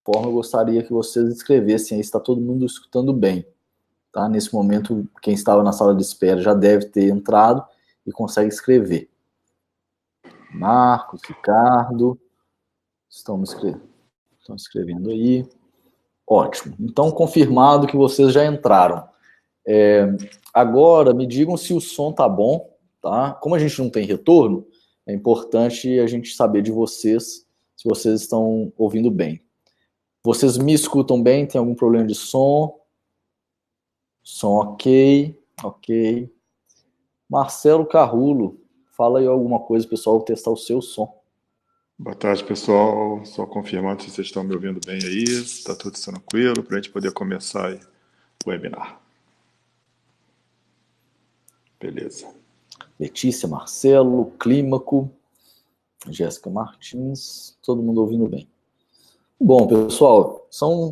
forma, eu gostaria que vocês escrevessem aí se está todo mundo escutando bem. Tá? Nesse momento, quem estava na sala de espera já deve ter entrado e consegue escrever. Marcos, Ricardo, estão escrevendo aí. Ótimo. Então, confirmado que vocês já entraram. Agora, me digam se o som tá bom, tá? Como a gente não tem retorno, é importante a gente saber de vocês, se vocês estão ouvindo bem. Vocês me escutam bem? Tem algum problema de som? Som ok. Marcelo Carrulo, fala aí alguma coisa, pessoal, vou testar o seu som. Boa tarde, pessoal. Só confirmando se vocês estão me ouvindo bem aí, se está tudo tranquilo, para a gente poder começar aí o webinar. Beleza. Letícia, Marcelo, Clímaco, Jéssica Martins, todo mundo ouvindo bem. Bom, pessoal, são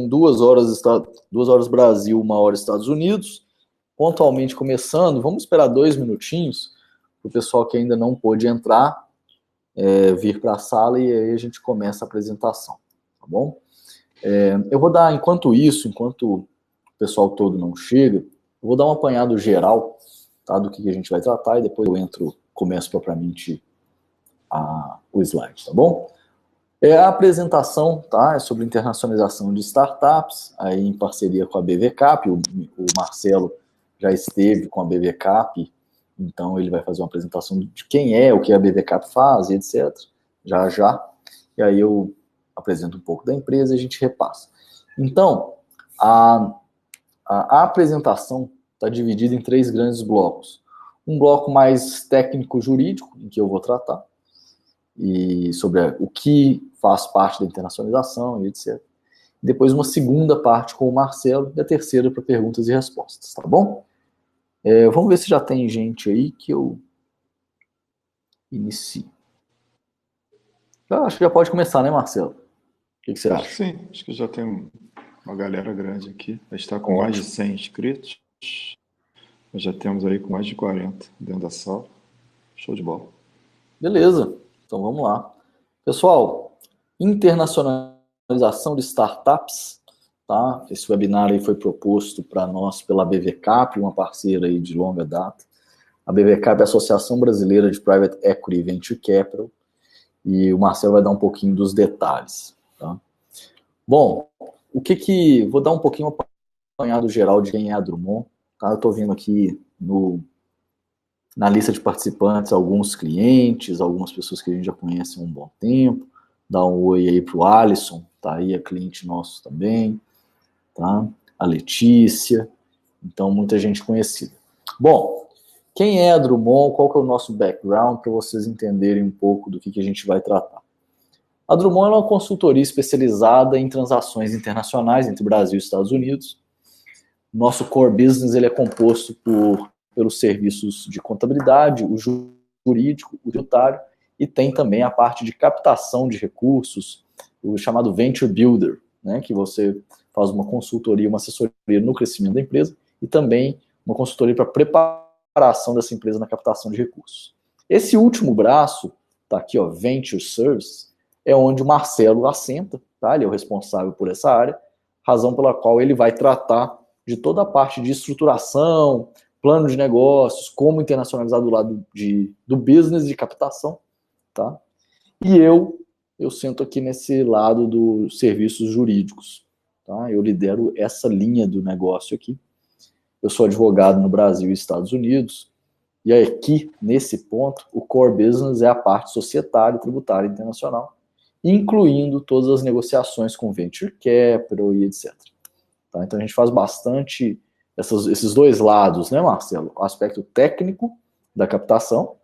2 horas Brasil, 1 hora Estados Unidos, pontualmente começando. Vamos esperar 2 minutinhos para o pessoal que ainda não pôde entrar vir para a sala e aí a gente começa a apresentação, tá bom? Eu vou dar, enquanto o pessoal todo não chega, eu vou dar um apanhado geral, tá, do que a gente vai tratar e depois eu começo propriamente o slide, tá bom? A apresentação, tá, é sobre internacionalização de startups, aí em parceria com a BVCap, o Marcelo já esteve com a BVCap, então ele vai fazer uma apresentação de quem é, o que a BVCap faz, etc. Já. E aí eu apresento um pouco da empresa e a gente repassa. Então, a apresentação está dividida em 3 grandes blocos. Um bloco mais técnico-jurídico, em que eu vou tratar, e sobre o que faz parte da internacionalização e etc. Depois uma segunda parte com o Marcelo e a terceira para perguntas e respostas, tá bom? Vamos ver se já tem gente aí que eu inicie. Acho que já pode começar, né, Marcelo? O que você acha? Sim, acho que já tem uma galera grande aqui. A gente está com mais de 100 inscritos. Nós já temos aí com mais de 40 dentro da sala. Show de bola. Beleza, então vamos lá. Pessoal, internacionalização de startups, tá? Esse webinar aí foi proposto para nós pela BVCap, uma parceira aí de longa data. A BVCap é a Associação Brasileira de Private Equity e Venture Capital, e o Marcelo vai dar um pouquinho dos detalhes, tá? Bom, vou dar um pouquinho um apanhado geral de quem é a Drummond, tá? Eu estou vendo aqui na lista de participantes alguns clientes, algumas pessoas que a gente já conhece há um bom tempo. Dá um oi aí pro Alisson, tá aí, é cliente nosso também, tá? A Letícia, então muita gente conhecida. Bom, quem é a Drummond, qual que é o nosso background, para vocês entenderem um pouco do que a gente vai tratar. A Drummond é uma consultoria especializada em transações internacionais entre Brasil e Estados Unidos. Nosso core business ele é composto pelos serviços de contabilidade, o jurídico, o tributário, e tem também a parte de captação de recursos, o chamado Venture Builder, né, que você faz uma consultoria, uma assessoria no crescimento da empresa e também uma consultoria para preparação dessa empresa na captação de recursos. Esse último braço, tá aqui, ó, Venture Service, é onde o Marcelo assenta, tá? Ele é o responsável por essa área, razão pela qual ele vai tratar de toda a parte de estruturação, plano de negócios, como internacionalizar do lado do business, de captação, tá? E eu sento aqui nesse lado dos serviços jurídicos, tá? Eu lidero essa linha do negócio aqui. Eu sou advogado no Brasil e Estados Unidos, e aqui, nesse ponto, o core business é a parte societária, tributária internacional, incluindo todas as negociações com venture capital e etc. Tá? Então a gente faz bastante esses 2 lados, né, Marcelo? O aspecto técnico da captação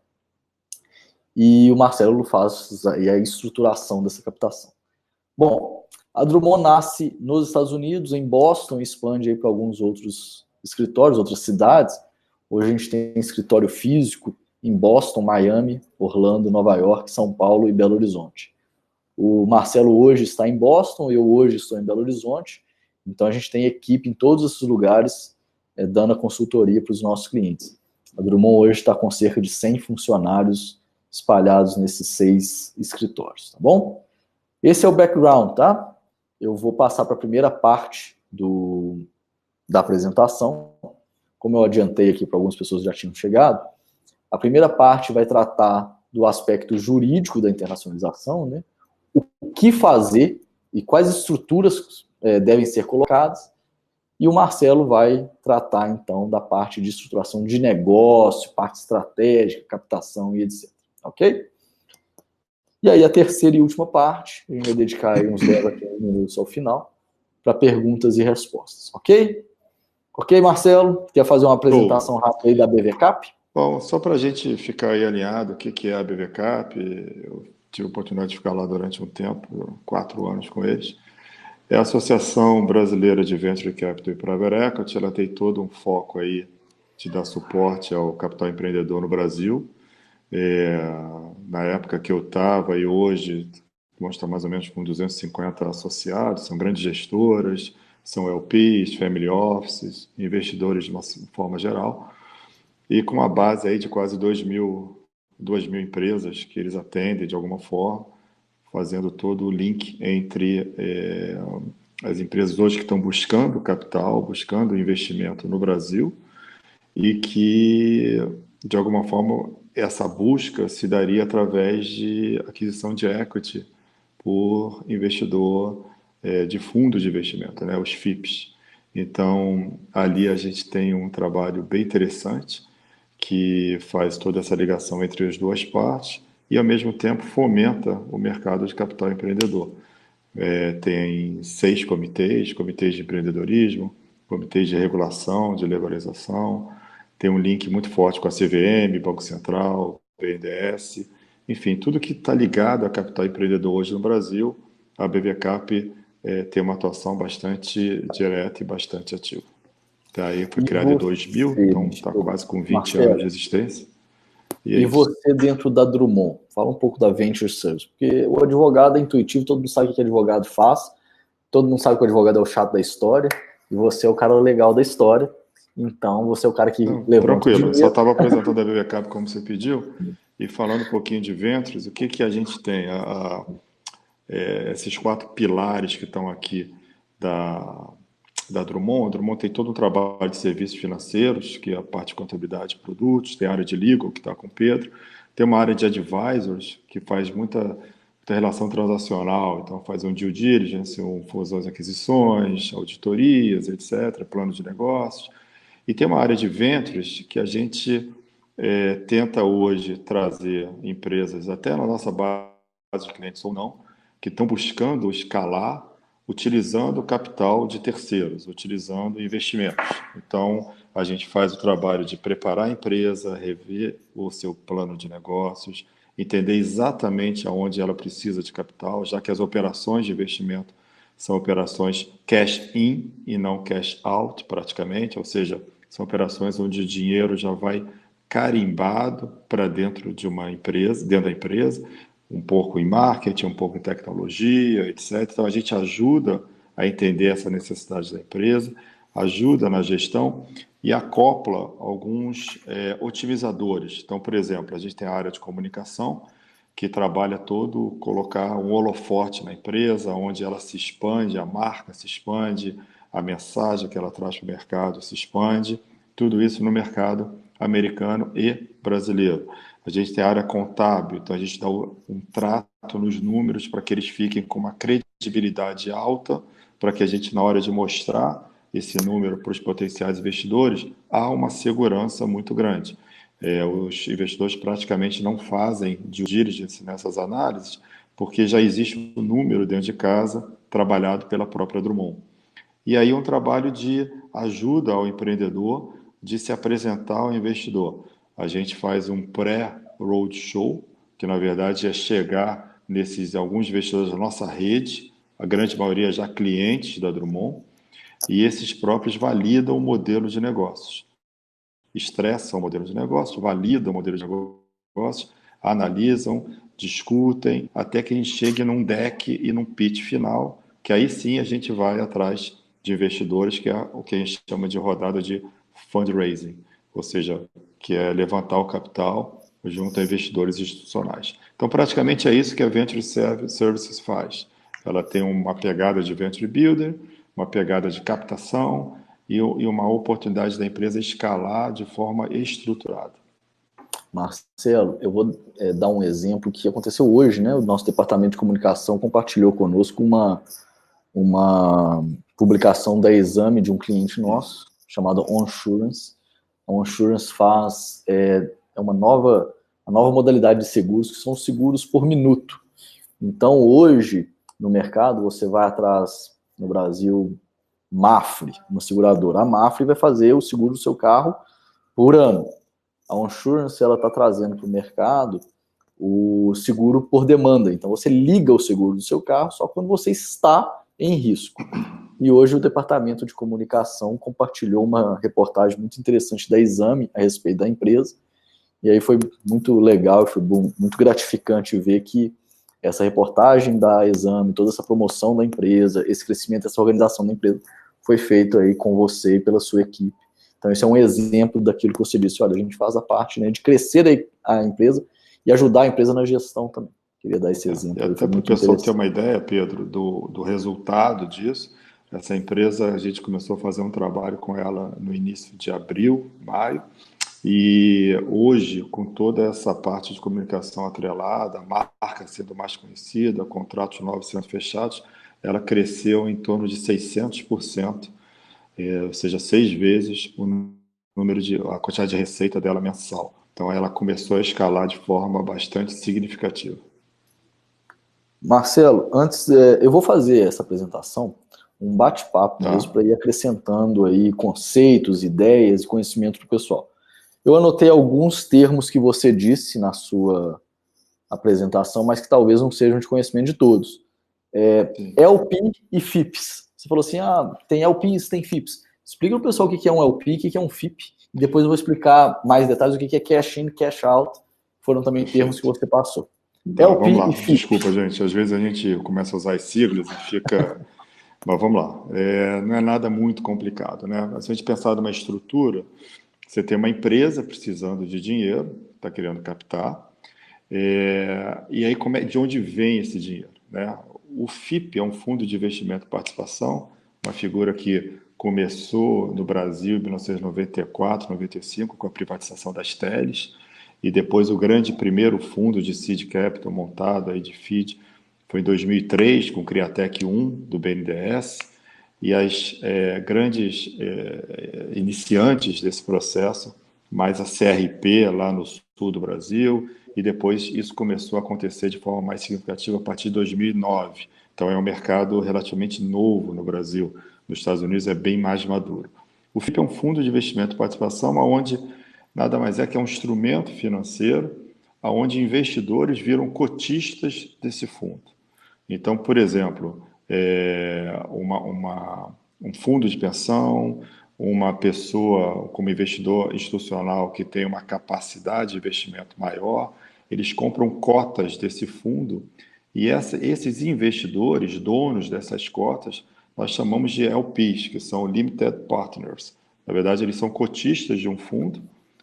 e o Marcelo faz aí a estruturação dessa captação. Bom, a Drummond nasce nos Estados Unidos, em Boston, e expande para alguns outros escritórios, outras cidades. Hoje a gente tem escritório físico em Boston, Miami, Orlando, Nova York, São Paulo e Belo Horizonte. O Marcelo hoje está em Boston, eu hoje estou em Belo Horizonte, então a gente tem equipe em todos esses lugares dando a consultoria para os nossos clientes. A Drummond hoje está com cerca de 100 funcionários espalhados nesses 6 escritórios, tá bom? Esse é o background, tá? eu vou passar para a primeira parte da apresentação. Como eu adiantei aqui para algumas pessoas que já tinham chegado, a primeira parte vai tratar do aspecto jurídico da internacionalização, né? O que fazer e quais estruturas devem ser colocadas. E o Marcelo vai tratar, então, da parte de estruturação de negócio, parte estratégica, captação e etc. Ok? E aí, a terceira e última parte, a gente vai dedicar aí uns 10 a 15 minutos ao final, para perguntas e respostas. Ok? Ok, Marcelo? Quer fazer uma apresentação rápida aí da BVCap? Bom, só para a gente ficar aí alinhado, o que é a BVCap? Eu tive a oportunidade de ficar lá durante um tempo, 4 anos com eles. É a Associação Brasileira de Venture Capital e Private Equity. Ela tem todo um foco aí de dar suporte ao capital empreendedor no Brasil. Na época que eu estava e hoje, vamos estar mais ou menos com 250 associados, são grandes gestoras, são LPs, family offices, investidores de uma forma geral, e com uma base aí de quase 2.000 empresas que eles atendem de alguma forma, fazendo todo o link entre as empresas hoje que estão buscando capital, buscando investimento no Brasil e que, de alguma forma, essa busca se daria através de aquisição de equity por investidor de fundos de investimento, né, os FIPs. Então, ali a gente tem um trabalho bem interessante que faz toda essa ligação entre as duas partes e, ao mesmo tempo, fomenta o mercado de capital empreendedor. Tem 6 comitês de empreendedorismo, comitês de regulação, de legalização, tem um link muito forte com a CVM, Banco Central, BNDES, enfim, tudo que está ligado a capital empreendedor hoje no Brasil, a BVCap tem uma atuação bastante direta e bastante ativa. Daí foi criado em 2000, então está quase com 20 Marcelo, anos de existência. E você dentro da Drummond? Fala um pouco da Venture Service, porque o advogado é intuitivo, todo mundo sabe o que o advogado faz, todo mundo sabe que o advogado é o chato da história, e você é o cara legal da história, então você é o cara que levanta tranquilo, dinheiro. eu só estava apresentando a BVCap como você pediu, e falando um pouquinho de Ventures, o que a gente tem? Esses 4 pilares que estão aqui da Drummond. A Drummond tem todo um trabalho de serviços financeiros, que é a parte de contabilidade de produtos, tem a área de legal, que está com o Pedro, tem uma área de advisors, que faz muita relação transacional, então faz um due diligence, fusões e aquisições, auditorias, etc., plano de negócios, e tem uma área de ventures que a gente tenta hoje trazer empresas, até na nossa base de clientes ou não, que estão buscando escalar utilizando o capital de terceiros, utilizando investimentos. Então, a gente faz o trabalho de preparar a empresa, rever o seu plano de negócios, entender exatamente aonde ela precisa de capital, já que as operações de investimento são operações cash in e não cash out, praticamente, ou seja, são operações onde o dinheiro já vai carimbado para dentro de uma empresa, dentro da empresa, um pouco em marketing, um pouco em tecnologia, etc. Então, a gente ajuda a entender essa necessidade da empresa, ajuda na gestão e acopla alguns otimizadores. Então, por exemplo, a gente tem a área de comunicação, que trabalha todo, colocar um holofote na empresa, onde ela se expande, a marca se expande, a mensagem que ela traz para o mercado se expande, tudo isso no mercado americano e brasileiro. A gente tem a área contábil, então a gente dá um trato nos números para que eles fiquem com uma credibilidade alta, para que a gente, na hora de mostrar esse número para os potenciais investidores, há uma segurança muito grande. Os investidores praticamente não fazem due diligence nessas análises, porque já existe um número dentro de casa trabalhado pela própria Drummond. E aí um trabalho de ajuda ao empreendedor de se apresentar ao investidor. A gente faz um pré-roadshow, que na verdade é chegar nesses alguns investidores da nossa rede, a grande maioria já clientes da Drummond, e esses próprios validam o modelo de negócios. Estressam o modelo de negócio, validam o modelo de negócio, analisam, discutem, até que a gente chegue num deck e num pitch final, que aí sim a gente vai atrás de investidores, que é o que a gente chama de rodada de fundraising, ou seja, que é levantar o capital junto a investidores institucionais. Então, praticamente é isso que a Venture Services faz. Ela tem uma pegada de venture builder, uma pegada de captação e uma oportunidade da empresa escalar de forma estruturada. Marcelo, eu vou dar um exemplo que aconteceu hoje, né? O nosso departamento de comunicação compartilhou conosco uma publicação da Exame de um cliente nosso, chamado Onsurance. A Onsurance faz a nova modalidade de seguros, que são seguros por minuto. Então, hoje, no mercado, você vai atrás, no Brasil, Mafre, uma seguradora. A Mafre vai fazer o seguro do seu carro por ano. A Onsurance ela está trazendo para o mercado o seguro por demanda. Então, você liga o seguro do seu carro só quando você está em risco. E hoje o Departamento de Comunicação compartilhou uma reportagem muito interessante da Exame a respeito da empresa. E aí foi muito legal, foi muito gratificante ver que essa reportagem da Exame, toda essa promoção da empresa, esse crescimento, essa organização da empresa foi feito aí com você e pela sua equipe. Então, esse é um exemplo daquilo que você disse. Olha, a gente faz a parte, né, de crescer a empresa e ajudar a empresa na gestão também. Queria dar esse exemplo. Até para o pessoal ter uma ideia, Pedro, do resultado disso, essa empresa, a gente começou a fazer um trabalho com ela no início de abril, maio, e hoje, com toda essa parte de comunicação atrelada, a marca sendo mais conhecida, contratos novos sendo fechados, ela cresceu em torno de 600%, ou seja, 6 vezes a quantidade de receita dela mensal. Então, ela começou a escalar de forma bastante significativa. Marcelo, antes eu vou fazer essa apresentação, um bate-papo mesmo, para ir acrescentando aí conceitos, ideias e conhecimento para o pessoal. Eu anotei alguns termos que você disse na sua apresentação, mas que talvez não sejam de conhecimento de todos. LP e FIPS. Você falou assim, tem LPs, tem FIPS. Explica para o pessoal o que é um LP, o que é um FIP, e depois eu vou explicar mais detalhes o que é cash in, cash out. Foram também termos que você passou. Tá, vamos lá. Desculpa, gente. Às vezes a gente começa a usar as siglas e fica... Mas vamos lá. Não é nada muito complicado, né? Se a gente pensar numa estrutura, você tem uma empresa precisando de dinheiro, está querendo captar, e aí de onde vem esse dinheiro, né? O FIP é um fundo de investimento e participação, uma figura que começou no Brasil em 1994, 95, com a privatização das teles, e depois o grande primeiro fundo de seed capital montado aí de FID foi em 2003, com o Criatec 1 do BNDES, e as grandes iniciantes desse processo, mais a CRP lá no sul do Brasil, e depois isso começou a acontecer de forma mais significativa a partir de 2009. Então é um mercado relativamente novo no Brasil. Nos Estados Unidos é bem mais maduro. O FIP é um fundo de investimento e participação, onde nada mais é que um instrumento financeiro, onde investidores viram cotistas desse fundo. Então, por exemplo, um fundo de pensão, uma pessoa como investidor institucional que tem uma capacidade de investimento maior, eles compram cotas desse fundo e esses investidores, donos dessas cotas, nós chamamos de LPs, que são Limited Partners. Na verdade, eles são cotistas de um fundo.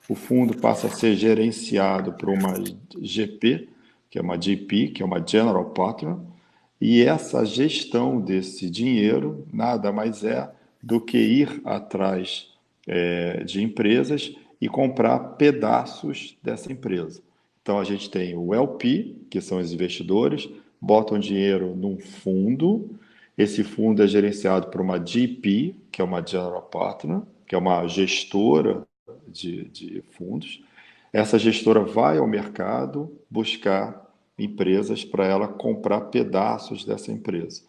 O fundo passa a ser gerenciado por uma GP, que é uma GP, que é uma General Partner, e essa gestão desse dinheiro nada mais é do que ir atrás de empresas e comprar pedaços dessa empresa. Então, a gente tem o LP, que são os investidores, botam dinheiro num fundo, esse fundo é gerenciado por uma GP, que é uma General Partner, que é uma gestora de fundos. Essa gestora vai ao mercado buscar empresas para ela comprar pedaços dessa empresa.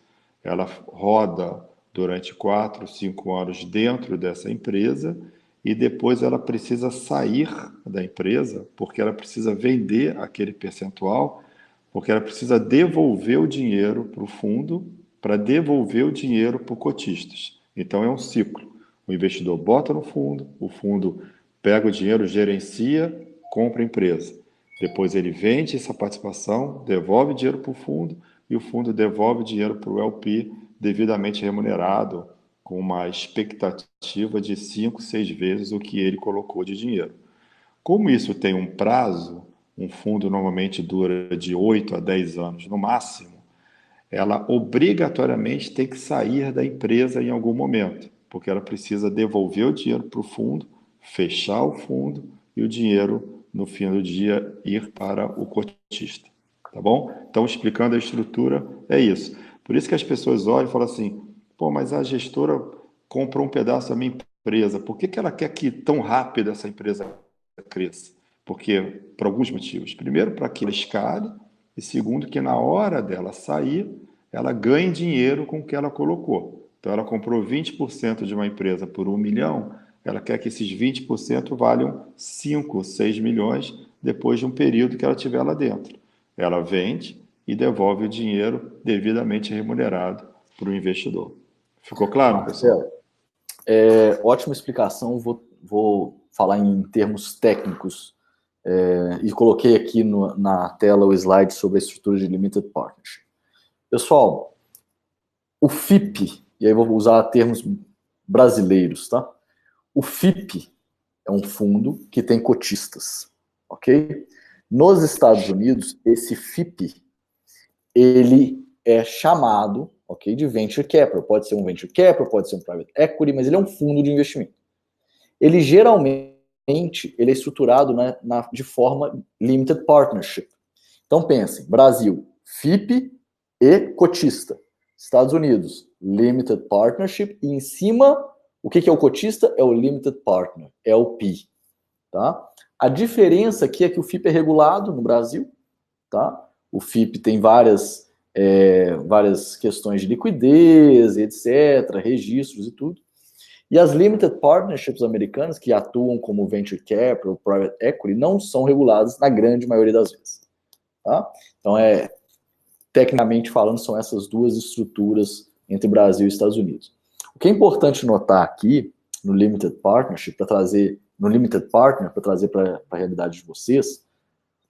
Ela roda durante 4, 5 anos dentro dessa empresa e depois ela precisa sair da empresa porque ela precisa vender aquele percentual, porque ela precisa devolver o dinheiro para o fundo para devolver o dinheiro para os cotistas. Então é um ciclo. O investidor bota no fundo, o fundo pega o dinheiro, gerencia, compra a empresa. Depois ele vende essa participação, devolve dinheiro para o fundo e o fundo devolve dinheiro para o LP devidamente remunerado, com uma expectativa de 5, 6 vezes o que ele colocou de dinheiro. Como isso tem um prazo, um fundo normalmente dura de 8 a 10 anos no máximo, ela obrigatoriamente tem que sair da empresa em algum momento, porque ela precisa devolver o dinheiro para o fundo, fechar o fundo e o dinheiro, no fim do dia, ir para o cotista. Tá bom? Então, explicando a estrutura, é isso. Por isso que as pessoas olham e falam assim, pô, mas a gestora comprou um pedaço da minha empresa, por que que ela quer que tão rápido essa empresa cresça? Porque, por alguns motivos. Primeiro, para que ela escale, e segundo, que na hora dela sair, ela ganhe dinheiro com o que ela colocou. Então, ela comprou 20% de uma empresa por 1 milhão, ela quer que esses 20% valham 5, 6 milhões depois de um período que ela tiver lá dentro. Ela vende e devolve o dinheiro devidamente remunerado para o investidor. Ficou claro, pessoal? Marcelo, ótima explicação. Vou falar em termos técnicos. E coloquei aqui na tela o slide sobre a estrutura de Limited Partnership. Pessoal, o FIP, e aí vou usar termos brasileiros, tá? O FIP é um fundo que tem cotistas, ok? Nos Estados Unidos, esse FIP, ele é chamado, ok, de Venture Capital. Pode ser um Venture Capital, pode ser um Private Equity, mas ele é um fundo de investimento. Ele geralmente ele é estruturado de forma Limited Partnership. Então pensem, Brasil, FIP e cotista. Estados Unidos, Limited Partnership, e em cima, o que é o cotista? É o Limited Partner, LP. Tá? A diferença aqui é que o FIP é regulado no Brasil, tá? O FIP tem várias questões de liquidez, etc., registros e tudo. E as Limited Partnerships americanas, que atuam como Venture Capital, Private Equity, não são reguladas na grande maioria das vezes. Tá? Então, tecnicamente falando, são essas duas estruturas entre Brasil e Estados Unidos. O que é importante notar aqui, no Limited Partnership, para trazer para a realidade de vocês,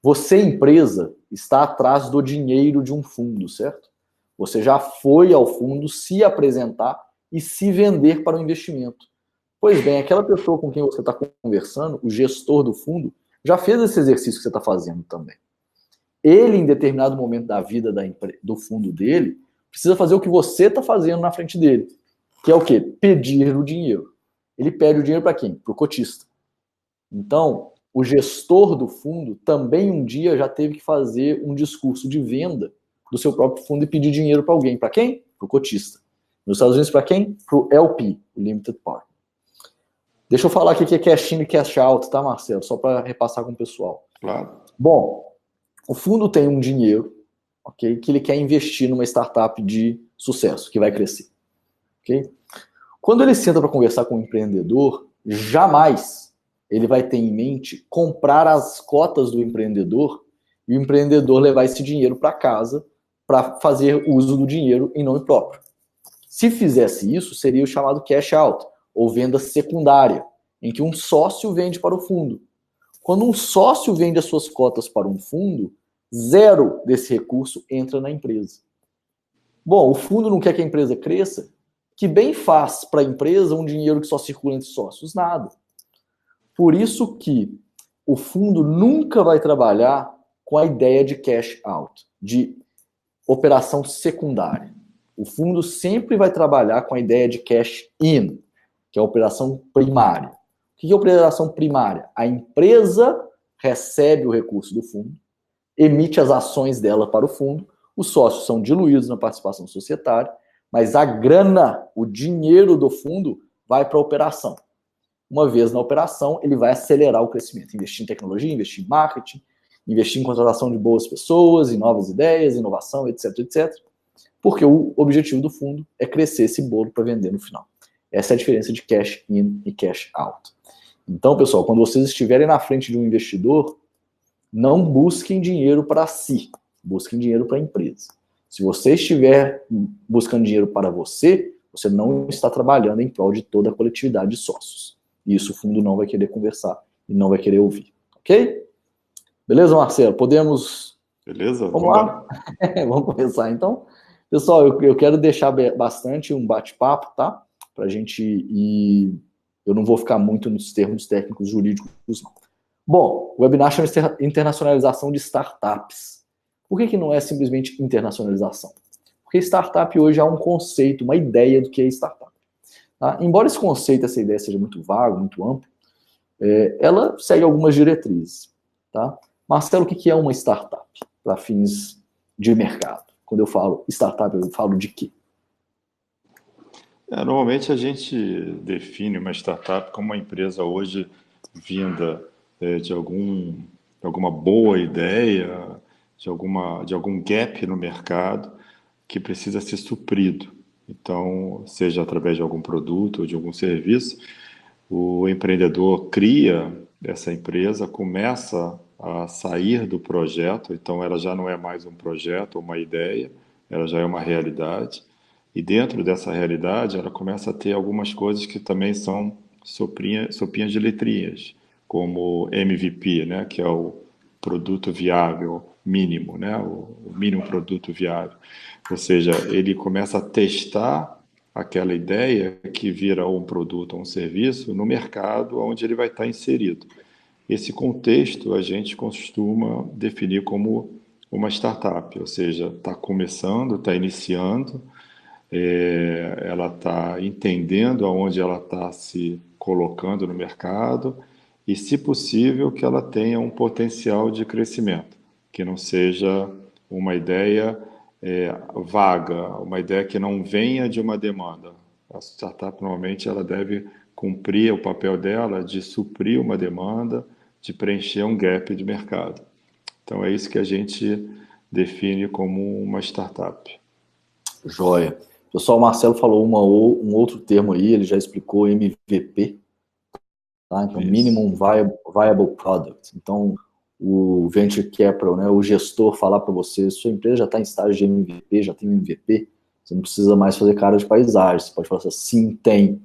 você, empresa, está atrás do dinheiro de um fundo, certo? Você já foi ao fundo se apresentar e se vender para o investimento. Pois bem, aquela pessoa com quem você está conversando, o gestor do fundo, já fez esse exercício que você está fazendo também. Ele, em determinado momento da vida do fundo dele, precisa fazer o que você está fazendo na frente dele, que é o quê? Pedir o dinheiro. Ele pede o dinheiro para quem? Para o cotista. Então, o gestor do fundo também um dia já teve que fazer um discurso de venda do seu próprio fundo e pedir dinheiro para alguém. Para quem? Para o cotista. Nos Estados Unidos, para quem? Para o LP, o Limited Partner. Deixa eu falar aqui que é cash in e cash out, tá, Marcelo? Só para repassar com o pessoal. Claro. Bom, o fundo tem um dinheiro, ok, que ele quer investir numa startup de sucesso, que vai crescer. Ok? Quando ele senta para conversar com o empreendedor, jamais ele vai ter em mente comprar as cotas do empreendedor e o empreendedor levar esse dinheiro para casa para fazer uso do dinheiro em nome próprio. Se fizesse isso, seria o chamado cash out, ou venda secundária, em que um sócio vende para o fundo. Quando um sócio vende as suas cotas para um fundo, 0 desse recurso entra na empresa. Bom, o fundo não quer que a empresa cresça? Que bem faz para a empresa um dinheiro que só circula entre sócios? Nada. Por isso que o fundo nunca vai trabalhar com a ideia de cash out, de operação secundária. O fundo sempre vai trabalhar com a ideia de cash in, que é a operação primária. O que é a operação primária? A empresa recebe o recurso do fundo, emite as ações dela para o fundo, os sócios são diluídos na participação societária, mas a grana, o dinheiro do fundo, vai para a operação. Uma vez na operação, ele vai acelerar o crescimento, investir em tecnologia, investir em marketing, investir em contratação de boas pessoas, em novas ideias, inovação, etc, etc. Porque o objetivo do fundo é crescer esse bolo para vender no final. Essa é a diferença de cash in e cash out. Então, pessoal, quando vocês estiverem na frente de um investidor, não busquem dinheiro para si, busquem dinheiro para a empresa. Se você estiver buscando dinheiro para você, você não está trabalhando em prol de toda a coletividade de sócios. E isso o fundo não vai querer conversar e não vai querer ouvir. Ok? Beleza, Marcelo? Podemos... Beleza? Vamos lá? Vamos começar, então. Pessoal, eu quero deixar bastante um bate-papo, tá? Para a gente ir... Eu não vou ficar muito nos termos técnicos jurídicos, não. Bom, o webinar chama internacionalização de startups. Por que não é simplesmente internacionalização? Porque startup hoje é um conceito, uma ideia do que é startup. Tá? Embora esse conceito, essa ideia seja muito vago, muito amplo, ela segue algumas diretrizes. Tá? Marcelo, o que é uma startup para fins de mercado? Quando eu falo startup, eu falo de quê? Normalmente a gente define uma startup como uma empresa hoje vinda de alguma boa ideia, de algum gap no mercado que precisa ser suprido. Então, seja através de algum produto ou de algum serviço, o empreendedor cria essa empresa, começa a sair do projeto, então ela já não é mais um projeto ou uma ideia, ela já é uma realidade. E dentro dessa realidade, ela começa a ter algumas coisas que também são sopinhas de letrinhas, como MVP, né, que é o produto viável mínimo, né, o mínimo produto viável. Ou seja, ele começa a testar aquela ideia que vira um produto ou um serviço no mercado onde ele vai estar inserido. Esse contexto a gente costuma definir como uma startup, ou seja, está começando, está iniciando, ela está entendendo aonde ela está se colocando no mercado e, se possível, que ela tenha um potencial de crescimento, que não seja uma ideia vaga, uma ideia que não venha de uma demanda. A startup normalmente ela deve cumprir o papel dela de suprir uma demanda, de preencher um gap de mercado. Então é isso que a gente define como uma startup. Joia. Pessoal, o Marcelo falou um outro termo aí, ele já explicou MVP, tá? Então, Isso. Minimum Viable Product. Então, o Venture Capital, né, o gestor falar para você, sua empresa já está em estágio de MVP, já tem um MVP, você não precisa mais fazer cara de paisagem, você pode falar assim, sim, tem,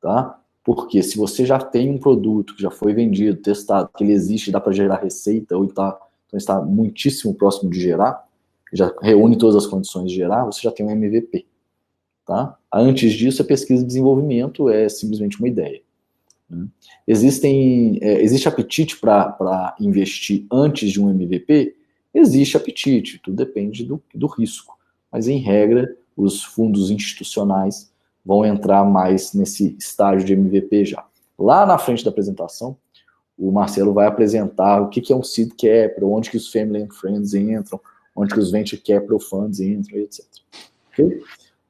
tá? Porque se você já tem um produto que já foi vendido, testado, que ele existe, dá para gerar receita, ou então está muitíssimo próximo de gerar, já reúne todas as condições de gerar, você já tem um MVP. Tá? Antes disso, a pesquisa e desenvolvimento é simplesmente uma ideia. Né? Existe apetite para investir antes de um MVP? Existe apetite, tudo depende do risco. Mas, em regra, os fundos institucionais vão entrar mais nesse estágio de MVP já. Lá na frente da apresentação, o Marcelo vai apresentar o que é um seed capital, onde que os family and friends entram, onde que os venture capital funds entram, etc. Ok?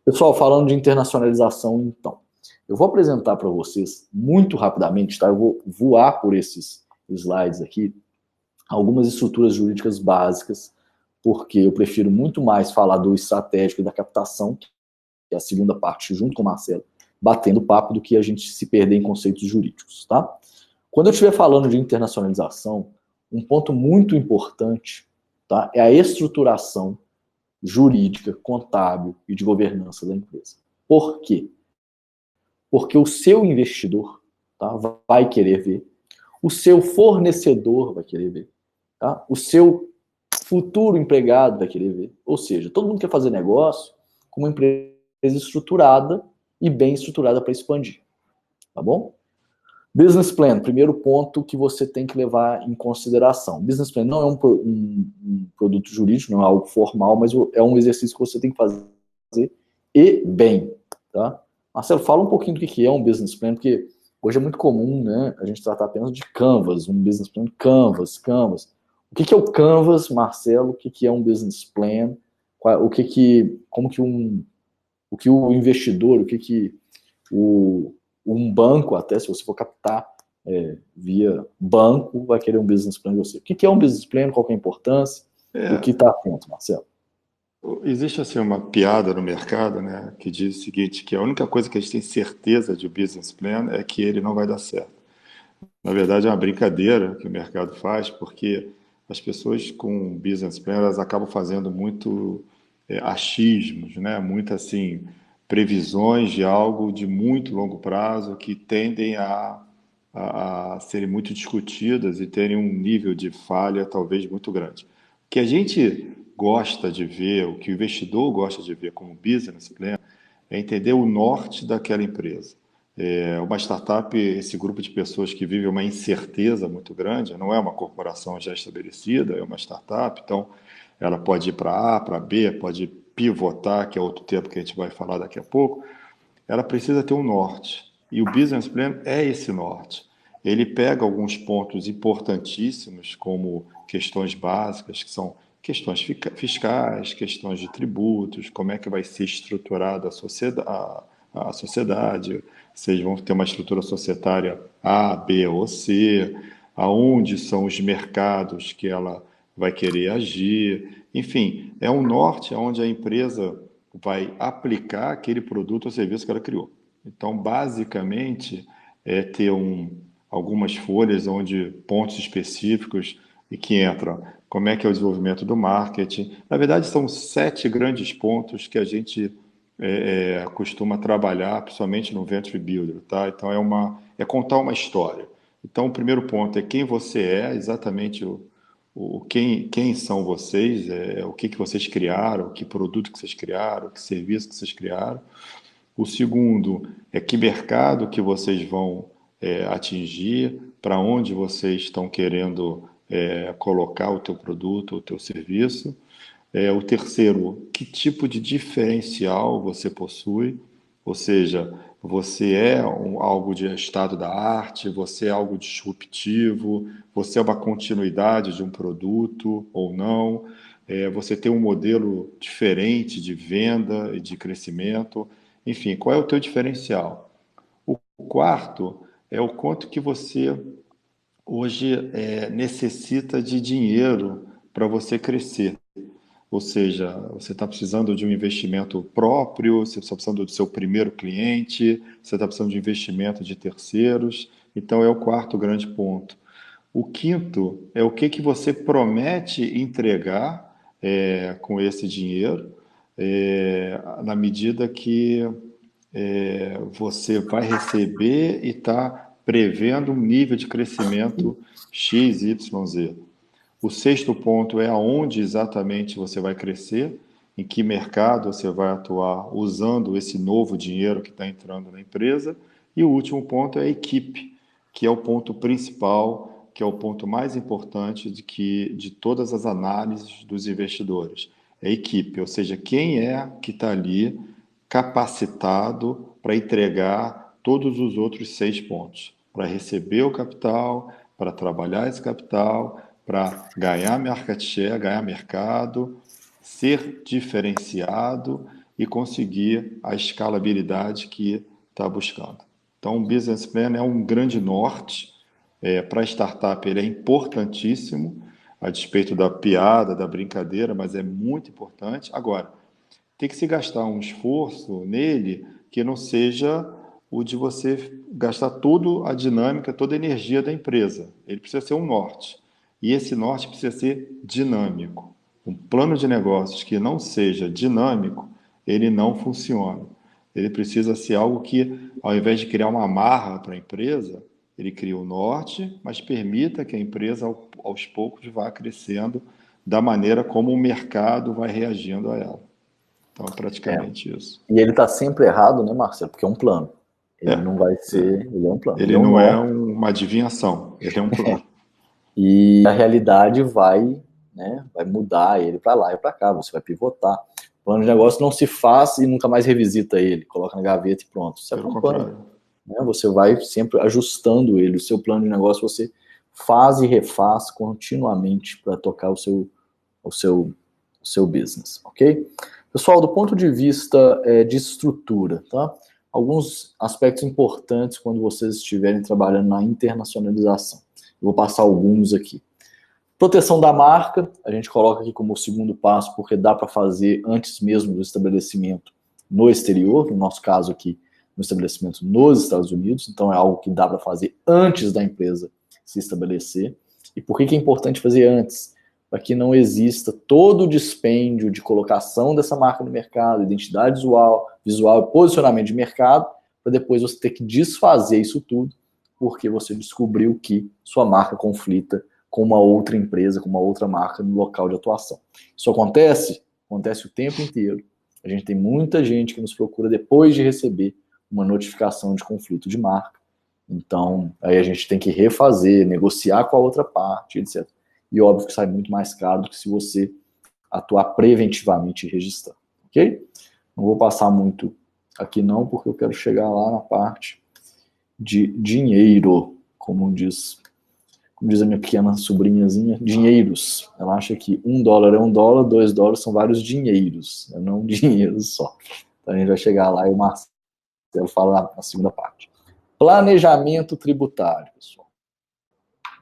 Pessoal, falando de internacionalização, então, eu vou apresentar para vocês muito rapidamente, tá? Eu vou voar por esses slides aqui, algumas estruturas jurídicas básicas, porque eu prefiro muito mais falar do estratégico e da captação, que é a segunda parte, junto com o Marcelo, batendo papo, do que a gente se perder em conceitos jurídicos, tá? Quando eu estiver falando de internacionalização, um ponto muito importante, tá, é a estruturação jurídica, contábil e de governança da empresa. Por quê? Porque o seu investidor, tá, vai querer ver, o seu fornecedor vai querer ver, tá, o seu futuro empregado vai querer ver. Ou seja, todo mundo quer fazer negócio com uma empresa estruturada e bem estruturada para expandir. Tá bom? Business Plan, primeiro ponto que você tem que levar em consideração. Business Plan não é um produto jurídico, não é algo formal, mas é um exercício que você tem que fazer e bem. Tá? Marcelo, fala um pouquinho do que é um Business Plan, porque hoje é muito comum, né, a gente tratar apenas de Canvas, um Business Plan, Canvas. O que é o Canvas, Marcelo? O que é um Business Plan? O que o investidor, um banco, até se você for captar via banco, vai querer um business plan de você. O que é um business plan, qual que é a importância, e o que está atento, Marcelo? Existe assim uma piada no mercado, né, que diz o seguinte, que a única coisa que a gente tem certeza de business plan é que ele não vai dar certo. Na verdade, é uma brincadeira que o mercado faz, porque as pessoas com business plan, elas acabam fazendo muito achismos, né, muito assim, previsões de algo de muito longo prazo que tendem a serem muito discutidas e terem um nível de falha talvez muito grande. O que a gente gosta de ver, o que o investidor gosta de ver como business plan, é entender o norte daquela empresa. Uma startup, esse grupo de pessoas que vive uma incerteza muito grande, não é uma corporação já estabelecida, é uma startup, então ela pode ir para A, para B, pode pivotar, que é outro termo que a gente vai falar daqui a pouco, ela precisa ter um norte. E o business plan é esse norte. Ele pega alguns pontos importantíssimos, como questões básicas, que são questões fiscais, questões de tributos, como é que vai ser estruturada a sociedade, vocês vão ter uma estrutura societária A, B ou C, aonde são os mercados que ela vai querer agir. Enfim, é um norte onde a empresa vai aplicar aquele produto ou serviço que ela criou. Então, basicamente, é ter algumas folhas onde pontos específicos e que entram. Como é que é o desenvolvimento do marketing? Na verdade, são 7 grandes pontos que a gente costuma trabalhar, principalmente no Venture Builder, tá? Então, é contar uma história. Então, o primeiro ponto é quem você é, exatamente quem são vocês, o que vocês criaram, que produto que vocês criaram, que serviço que vocês criaram. O segundo é que mercado que vocês vão atingir, para onde vocês estão querendo colocar o teu produto, o teu serviço. O terceiro, que tipo de diferencial você possui, ou seja, você é algo de estado da arte, você é algo disruptivo, você é uma continuidade de um produto ou não, você tem um modelo diferente de venda e de crescimento, enfim, qual é o teu diferencial? O quarto é o quanto que você hoje necessita de dinheiro para você crescer. Ou seja, você está precisando de um investimento próprio, você está precisando do seu primeiro cliente, você está precisando de investimento de terceiros. Então, é o quarto grande ponto. O quinto é o que você promete entregar com esse dinheiro, na medida que você vai receber e está prevendo um nível de crescimento X, Y, Z. O sexto ponto é aonde exatamente você vai crescer, em que mercado você vai atuar usando esse novo dinheiro que está entrando na empresa. E o último ponto é a equipe, que é o ponto principal, que é o ponto mais importante de todas as análises dos investidores. É a equipe, ou seja, quem é que está ali capacitado para entregar todos os outros 6 pontos, para receber o capital, para trabalhar esse capital, para ganhar market share, ganhar mercado, ser diferenciado e conseguir a escalabilidade que está buscando. Então, o business plan é um grande norte. Para a startup, ele é importantíssimo, a despeito da piada, da brincadeira, mas é muito importante. Agora, tem que se gastar um esforço nele que não seja o de você gastar toda a dinâmica, toda a energia da empresa. Ele precisa ser um norte. E esse norte precisa ser dinâmico. Um plano de negócios que não seja dinâmico, ele não funciona. Ele precisa ser algo que, ao invés de criar uma amarra para a empresa, ele cria o norte, mas permita que a empresa, aos poucos, vá crescendo da maneira como o mercado vai reagindo a ela. Então, é praticamente isso. E ele está sempre errado, né, Marcelo? Porque é um plano. Ele não vai ser... Ele é um plano. Ele não é uma adivinhação, ele é um plano. E a realidade vai mudar ele para lá e para cá, você vai pivotar. O plano de negócio não se faz e nunca mais revisita ele, coloca na gaveta e pronto. Você acompanha. Você vai sempre ajustando ele. O seu plano de negócio você faz e refaz continuamente para tocar o seu business, ok? Pessoal, do ponto de vista de estrutura, tá? Alguns aspectos importantes quando vocês estiverem trabalhando na internacionalização. Eu vou passar alguns aqui. Proteção da marca, a gente coloca aqui como o segundo passo, porque dá para fazer antes mesmo do estabelecimento no exterior, no nosso caso aqui, no estabelecimento nos Estados Unidos, então é algo que dá para fazer antes da empresa se estabelecer. E por que é importante fazer antes? Para que não exista todo o dispêndio de colocação dessa marca no mercado, identidade visual e posicionamento de mercado, para depois você ter que desfazer isso tudo, porque você descobriu que sua marca conflita com uma outra empresa, com uma outra marca no local de atuação. Isso acontece o tempo inteiro. A gente tem muita gente que nos procura depois de receber uma notificação de conflito de marca. Então, aí a gente tem que refazer, negociar com a outra parte, etc. E óbvio que sai muito mais caro do que se você atuar preventivamente e registrar. ok? Não vou passar muito aqui não, porque eu quero chegar lá na parte de dinheiro, como diz a minha pequena sobrinhazinha, dinheiros. Ela acha que $1 é $1, $2 são vários dinheiros, não um dinheiro só. Então a gente vai chegar lá e o Marcelo fala na segunda parte. Planejamento tributário, pessoal.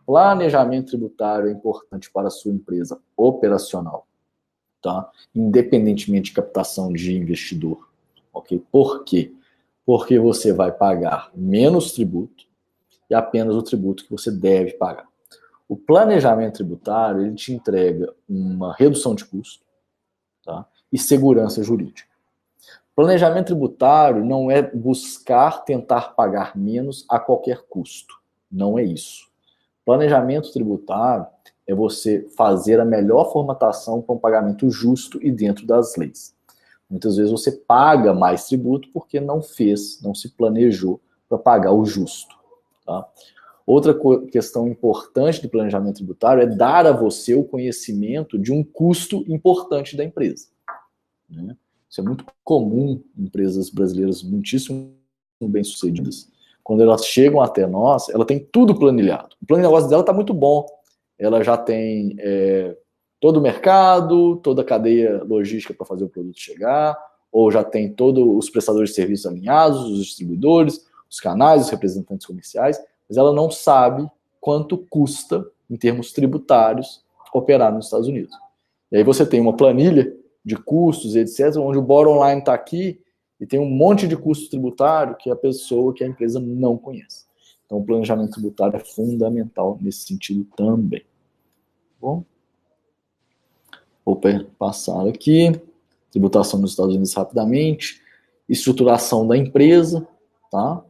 Planejamento tributário é importante para a sua empresa operacional, tá? Independentemente de captação de investidor, ok? Por quê? Porque você vai pagar menos tributo e apenas o tributo que você deve pagar. O planejamento tributário, ele te entrega uma redução de custo, tá? E segurança jurídica. Planejamento tributário não é buscar tentar pagar menos a qualquer custo. Não é isso. Planejamento tributário é você fazer a melhor formatação para um pagamento justo e dentro das leis. Muitas vezes você paga mais tributo porque não se planejou para pagar o justo, tá? Outra questão importante de planejamento tributário é dar a você o conhecimento de um custo importante da empresa, né? Isso é muito comum em empresas brasileiras muitíssimo bem-sucedidas. Quando elas chegam até nós, ela tem tudo planilhado. O plano de negócio dela está muito bom. Ela já tem todo o mercado, toda a cadeia logística para fazer o produto chegar, ou já tem todos os prestadores de serviços alinhados, os distribuidores, os canais, os representantes comerciais, mas ela não sabe quanto custa, em termos tributários, operar nos Estados Unidos. E aí você tem uma planilha de custos, etc., onde o bottom line está aqui e tem um monte de custo tributário que a empresa não conhece. Então, o planejamento tributário é fundamental nesse sentido também. Bom, vou passar aqui. Tributação nos Estados Unidos rapidamente. Estruturação da empresa, tá?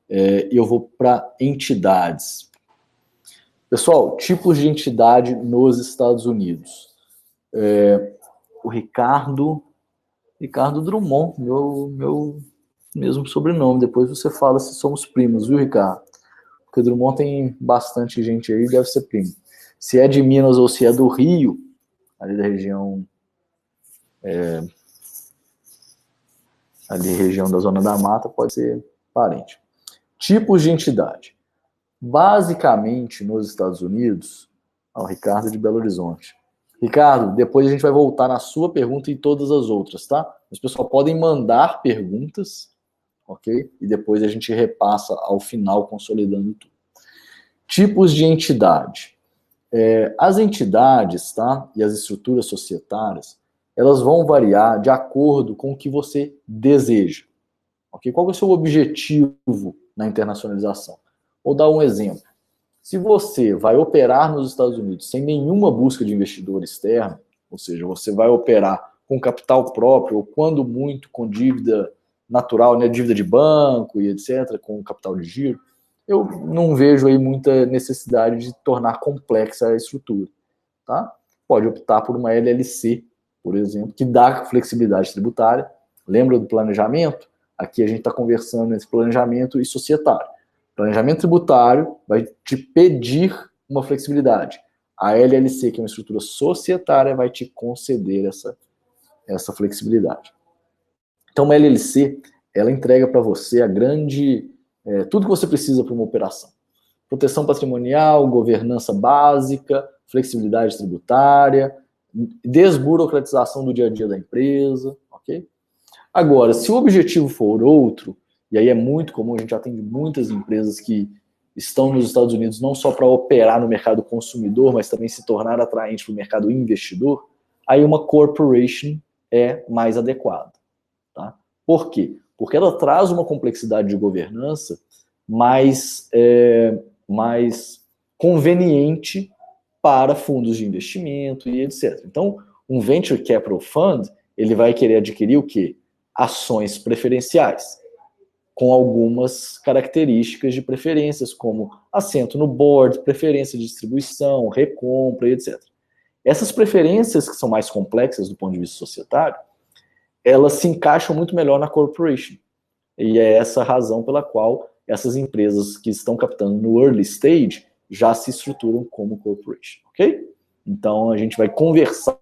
E eu vou para entidades. Pessoal, tipos de entidade nos Estados Unidos. O Ricardo Drummond, meu mesmo sobrenome. Depois você fala se somos primos, viu, Ricardo? Porque Drummond tem bastante gente aí, deve ser primo. Se é de Minas ou se é do Rio, ali da região região da Zona da Mata, pode ser parente. Tipos de entidade. Basicamente, nos Estados Unidos, o Ricardo de Belo Horizonte. Ricardo, depois a gente vai voltar na sua pergunta e todas as outras, tá? Os pessoal podem mandar perguntas, ok? E depois a gente repassa ao final, consolidando tudo. Tipos de entidade. As entidades, tá? E as estruturas societárias, elas vão variar de acordo com o que você deseja. Okay? Qual é o seu objetivo na internacionalização? Vou dar um exemplo. Se você vai operar nos Estados Unidos sem nenhuma busca de investidor externo, ou seja, você vai operar com capital próprio, ou quando muito com dívida natural, né, dívida de banco e etc., com capital de giro, eu não vejo aí muita necessidade de tornar complexa a estrutura, tá? Pode optar por uma LLC, por exemplo, que dá flexibilidade tributária. Lembra do planejamento? Aqui a gente está conversando entre planejamento e societário. Planejamento tributário vai te pedir uma flexibilidade. A LLC, que é uma estrutura societária, vai te conceder essa flexibilidade. Então, uma LLC, ela entrega para você tudo que você precisa para uma operação. Proteção patrimonial, governança básica, flexibilidade tributária, desburocratização do dia a dia da empresa, ok? Agora, se o objetivo for outro, e aí é muito comum, a gente atende muitas empresas que estão nos Estados Unidos não só para operar no mercado consumidor, mas também se tornar atraente para o mercado investidor, aí uma corporation é mais adequada. Tá? Por quê? Porque ela traz uma complexidade de governança mais conveniente para fundos de investimento e etc. Então, um Venture Capital Fund, ele vai querer adquirir o quê? Ações preferenciais, com algumas características de preferências, como assento no board, preferência de distribuição, recompra, etc. Essas preferências, que são mais complexas do ponto de vista societário, elas se encaixam muito melhor na corporation. E é essa a razão pela qual essas empresas que estão captando no early stage já se estruturam como corporation, ok? Então, a gente vai conversar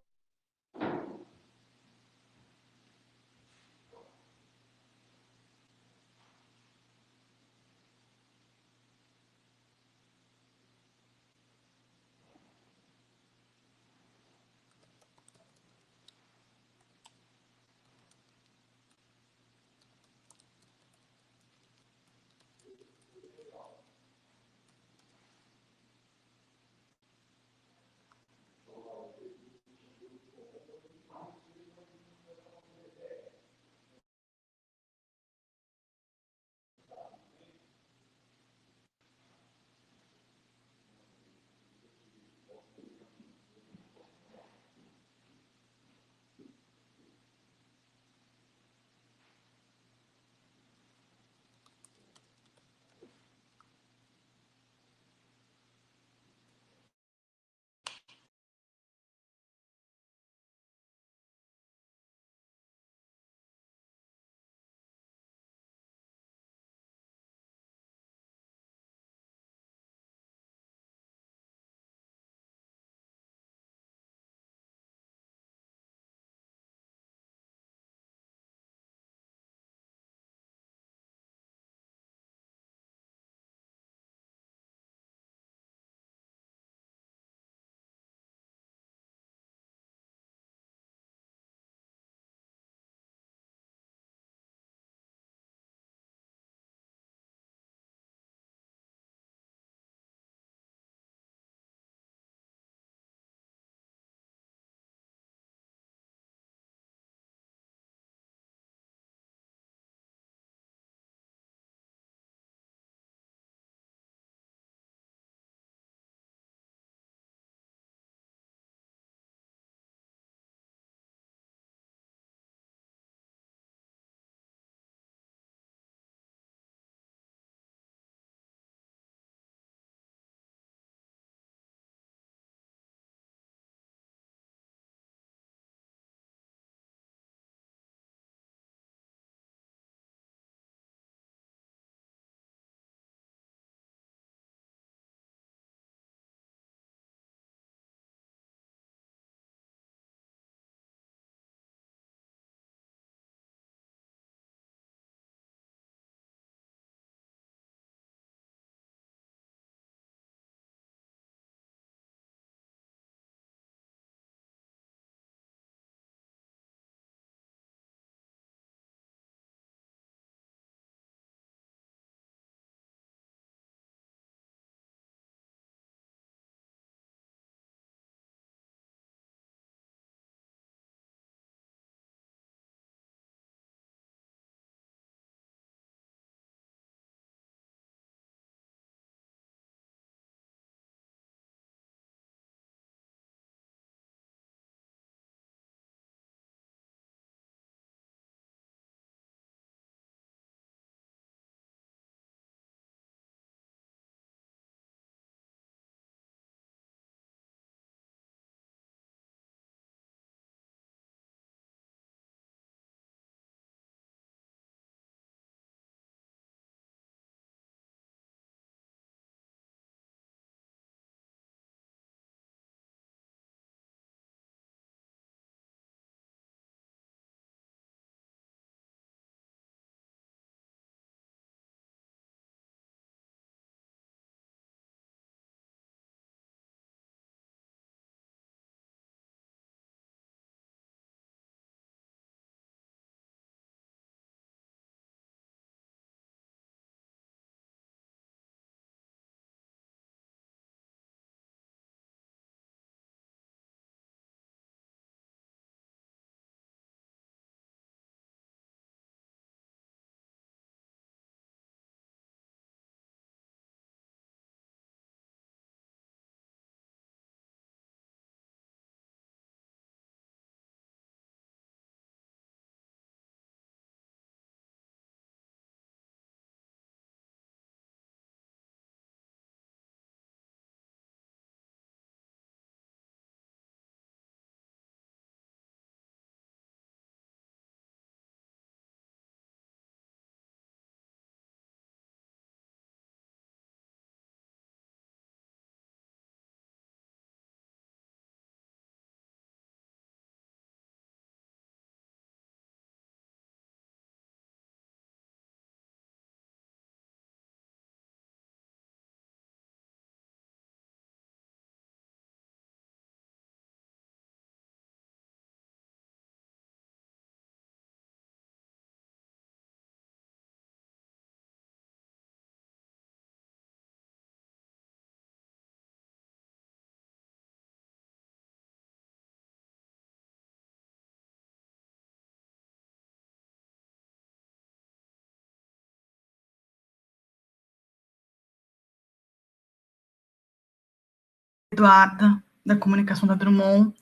Eduarda, da comunicação da Drummond.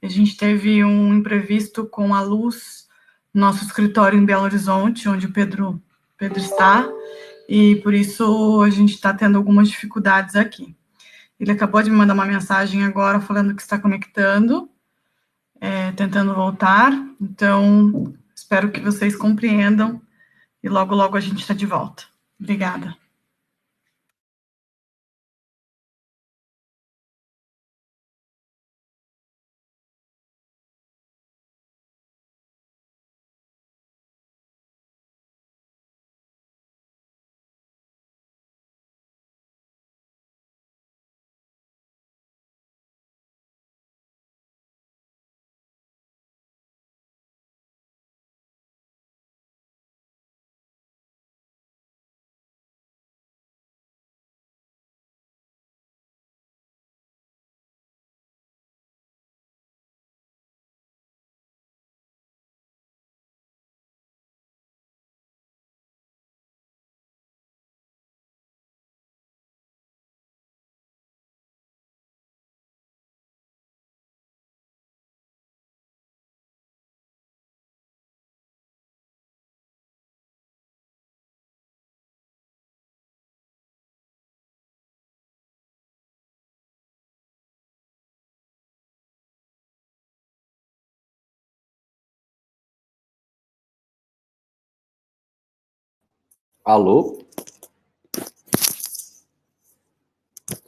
A gente teve um imprevisto com a luz no nosso escritório em Belo Horizonte, onde o Pedro está, e por isso a gente está tendo algumas dificuldades aqui. Ele acabou de me mandar uma mensagem agora falando que está conectando, tentando voltar, então espero que vocês compreendam e logo, logo a gente está de volta. Obrigada. Alô?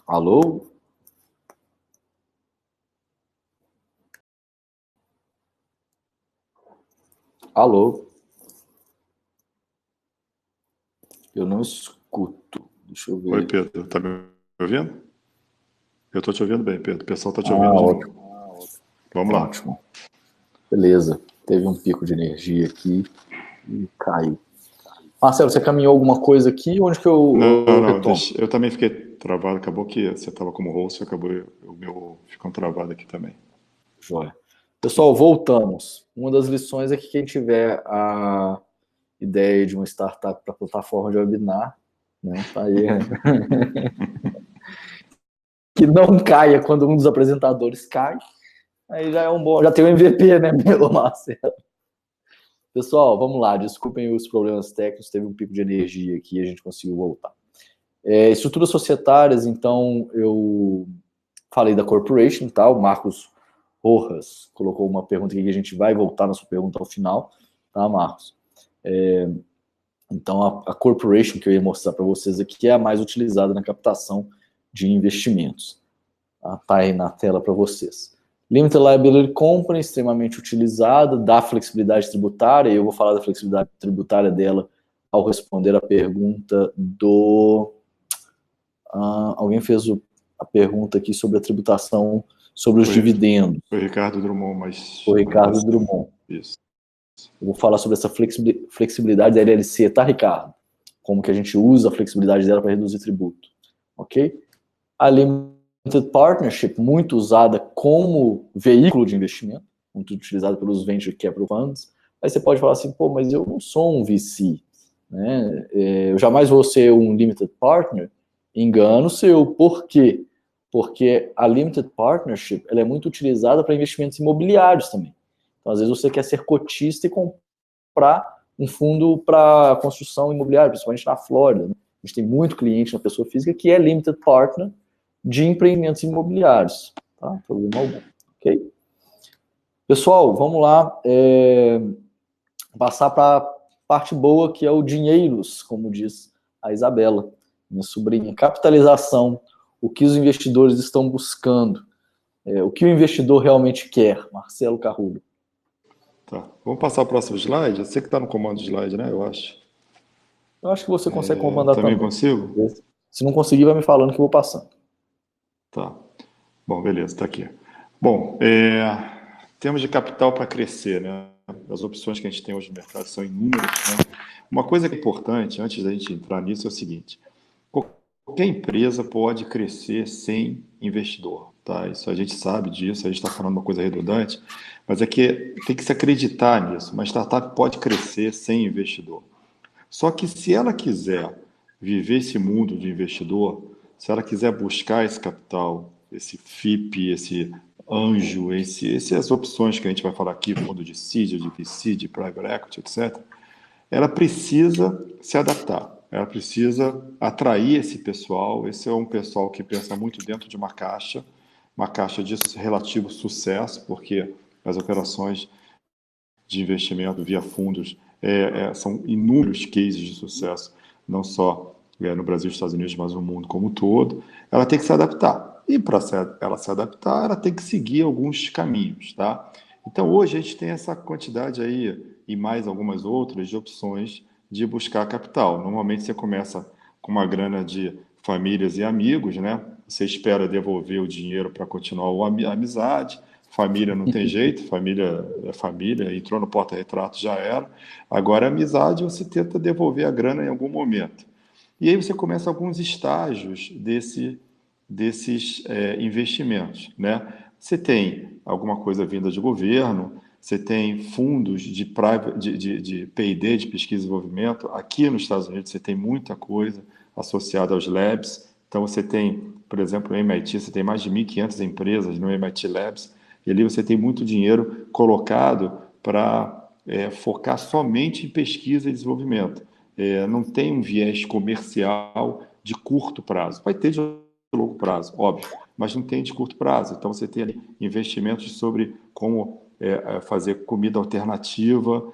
Alô? Alô? Eu não escuto. Deixa eu ver. Oi, Pedro, tá me ouvindo? Eu estou te ouvindo bem, Pedro. O pessoal está te ouvindo de Ótimo. novo. Vamos lá. Ótimo. Beleza. Teve um pico de energia aqui e caiu. Marcelo, você caminhou alguma coisa aqui? Onde que eu Não, retomo? eu também fiquei travado. Acabou que você estava como host, acabou o meu ficando travado aqui também. Joia. Pessoal, voltamos. Uma das lições é que quem tiver a ideia de uma startup para plataforma de webinar, né, tá aí. Que não caia quando um dos apresentadores cai. Aí já é um bom, já tem o MVP, né, meu Marcelo? Pessoal, vamos lá, desculpem os problemas técnicos, teve um pico de energia aqui e a gente conseguiu voltar. Estruturas societárias, então, eu falei da corporation, tá? O Marcos Rojas colocou uma pergunta aqui que a gente vai voltar na sua pergunta ao final, tá, Marcos? Então, a corporation que eu ia mostrar para vocês aqui é a mais utilizada na captação de investimentos. Tá aí na tela para vocês. Limited Liability Company, extremamente utilizada, dá flexibilidade tributária, e eu vou falar da flexibilidade tributária dela ao responder a pergunta do... alguém fez a pergunta aqui sobre a tributação sobre os dividendos. Foi o Ricardo Drummond, mas... Foi o Ricardo Drummond. Isso. Eu vou falar sobre essa flexibilidade da LLC, tá, Ricardo? Como que a gente usa a flexibilidade dela para reduzir tributo, ok? A Limited Partnership, muito usada como veículo de investimento, muito utilizada pelos Venture Capital Funds. Aí você pode falar assim, pô, mas eu não sou um VC, né? Eu jamais vou ser um Limited Partner. Engano seu. Por quê? Porque a Limited Partnership ela é muito utilizada para investimentos imobiliários também. Então, às vezes, você quer ser cotista e comprar um fundo para construção imobiliária, principalmente na Flórida, né? A gente tem muito cliente na pessoa física que é Limited Partner de empreendimentos imobiliários. Tá? Problema algum. Ok? Pessoal, vamos lá. Passar para a parte boa, que é o dinheiros, como diz a Isabela, minha sobrinha. Capitalização. O que os investidores estão buscando. O que o investidor realmente quer. Marcelo Carrulho. Tá. Vamos passar o próximo slide? Eu sei que está no comando de slide, né? Eu acho. Eu acho que você consegue comandar também. Consigo? Se não conseguir, vai me falando que eu vou passando. Tá. Bom, beleza, está aqui. Bom, temos de capital para crescer, né? As opções que a gente tem hoje no mercado são inúmeras, né? Uma coisa que é importante, antes da gente entrar nisso, é o seguinte: qualquer empresa pode crescer sem investidor, tá? Isso a gente sabe disso, a gente está falando uma coisa redundante, mas é que tem que se acreditar nisso. Uma startup pode crescer sem investidor. Só que se ela quiser viver esse mundo de investidor, se ela quiser buscar esse capital esse FIP, esse anjo, essas opções que a gente vai falar aqui, fundo de seed, de VC, de private equity, etc., ela precisa se adaptar, ela precisa atrair esse pessoal. Esse é um pessoal que pensa muito dentro de uma caixa de relativo sucesso, porque as operações de investimento via fundos são inúmeros cases de sucesso, não só no Brasil e Estados Unidos, mas no mundo como um todo. Ela tem que se adaptar. E para ela se adaptar, ela tem que seguir alguns caminhos, tá? Então, hoje a gente tem essa quantidade aí, e mais algumas outras, de opções de buscar capital. Normalmente você começa com uma grana de famílias e amigos, né? Você espera devolver o dinheiro para continuar a amizade. Família não tem jeito, família é família, entrou no porta-retrato, já era. Agora, a amizade, você tenta devolver a grana em algum momento. E aí você começa alguns estágios desses investimentos, né? Você tem alguma coisa vinda de governo, você tem fundos de P&D, de pesquisa e desenvolvimento. Aqui nos Estados Unidos você tem muita coisa associada aos labs. Então você tem, por exemplo, no MIT, você tem mais de 1.500 empresas no MIT Labs, e ali você tem muito dinheiro colocado para focar somente em pesquisa e desenvolvimento. Não tem um viés comercial de curto prazo. Vai ter de longo prazo, óbvio, mas não tem de curto prazo. Então, você tem ali investimentos sobre como fazer comida alternativa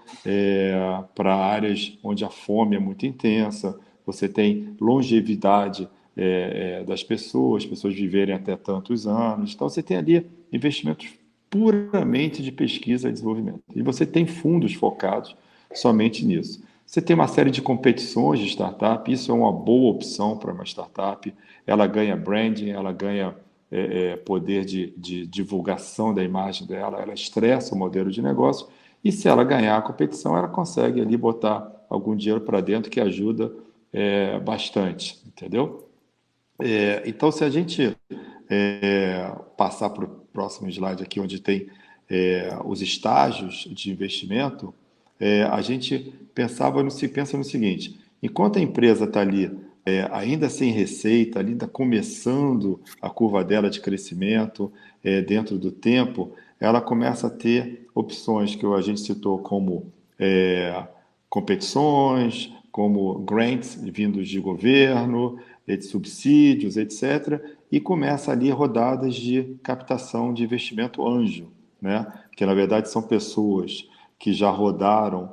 para áreas onde a fome é muito intensa. Você tem longevidade das pessoas viverem até tantos anos. Então, você tem ali investimentos puramente de pesquisa e desenvolvimento. E você tem fundos focados somente nisso. Você tem uma série de competições de startup, isso é uma boa opção para uma startup. Ela ganha branding, ela ganha poder de divulgação da imagem dela, ela estressa o modelo de negócio, e se ela ganhar a competição, ela consegue ali botar algum dinheiro para dentro que ajuda bastante, entendeu? Então, se a gente passar para o próximo slide aqui, onde tem os estágios de investimento, a gente pensa no seguinte: enquanto a empresa está ali ainda sem receita, ainda começando a curva dela de crescimento dentro do tempo, ela começa a ter opções que a gente citou como competições, como grants vindos de governo, de subsídios, etc., e começa ali rodadas de captação de investimento anjo, né? Que na verdade são pessoas que já rodaram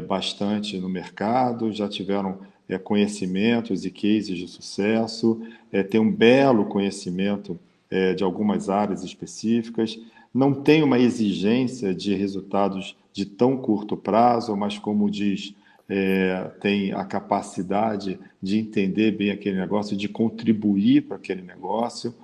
bastante no mercado, já tiveram conhecimentos e cases de sucesso, tem um belo conhecimento de algumas áreas específicas, não tem uma exigência de resultados de tão curto prazo, mas como diz, tem a capacidade de entender bem aquele negócio, de contribuir para aquele negócio.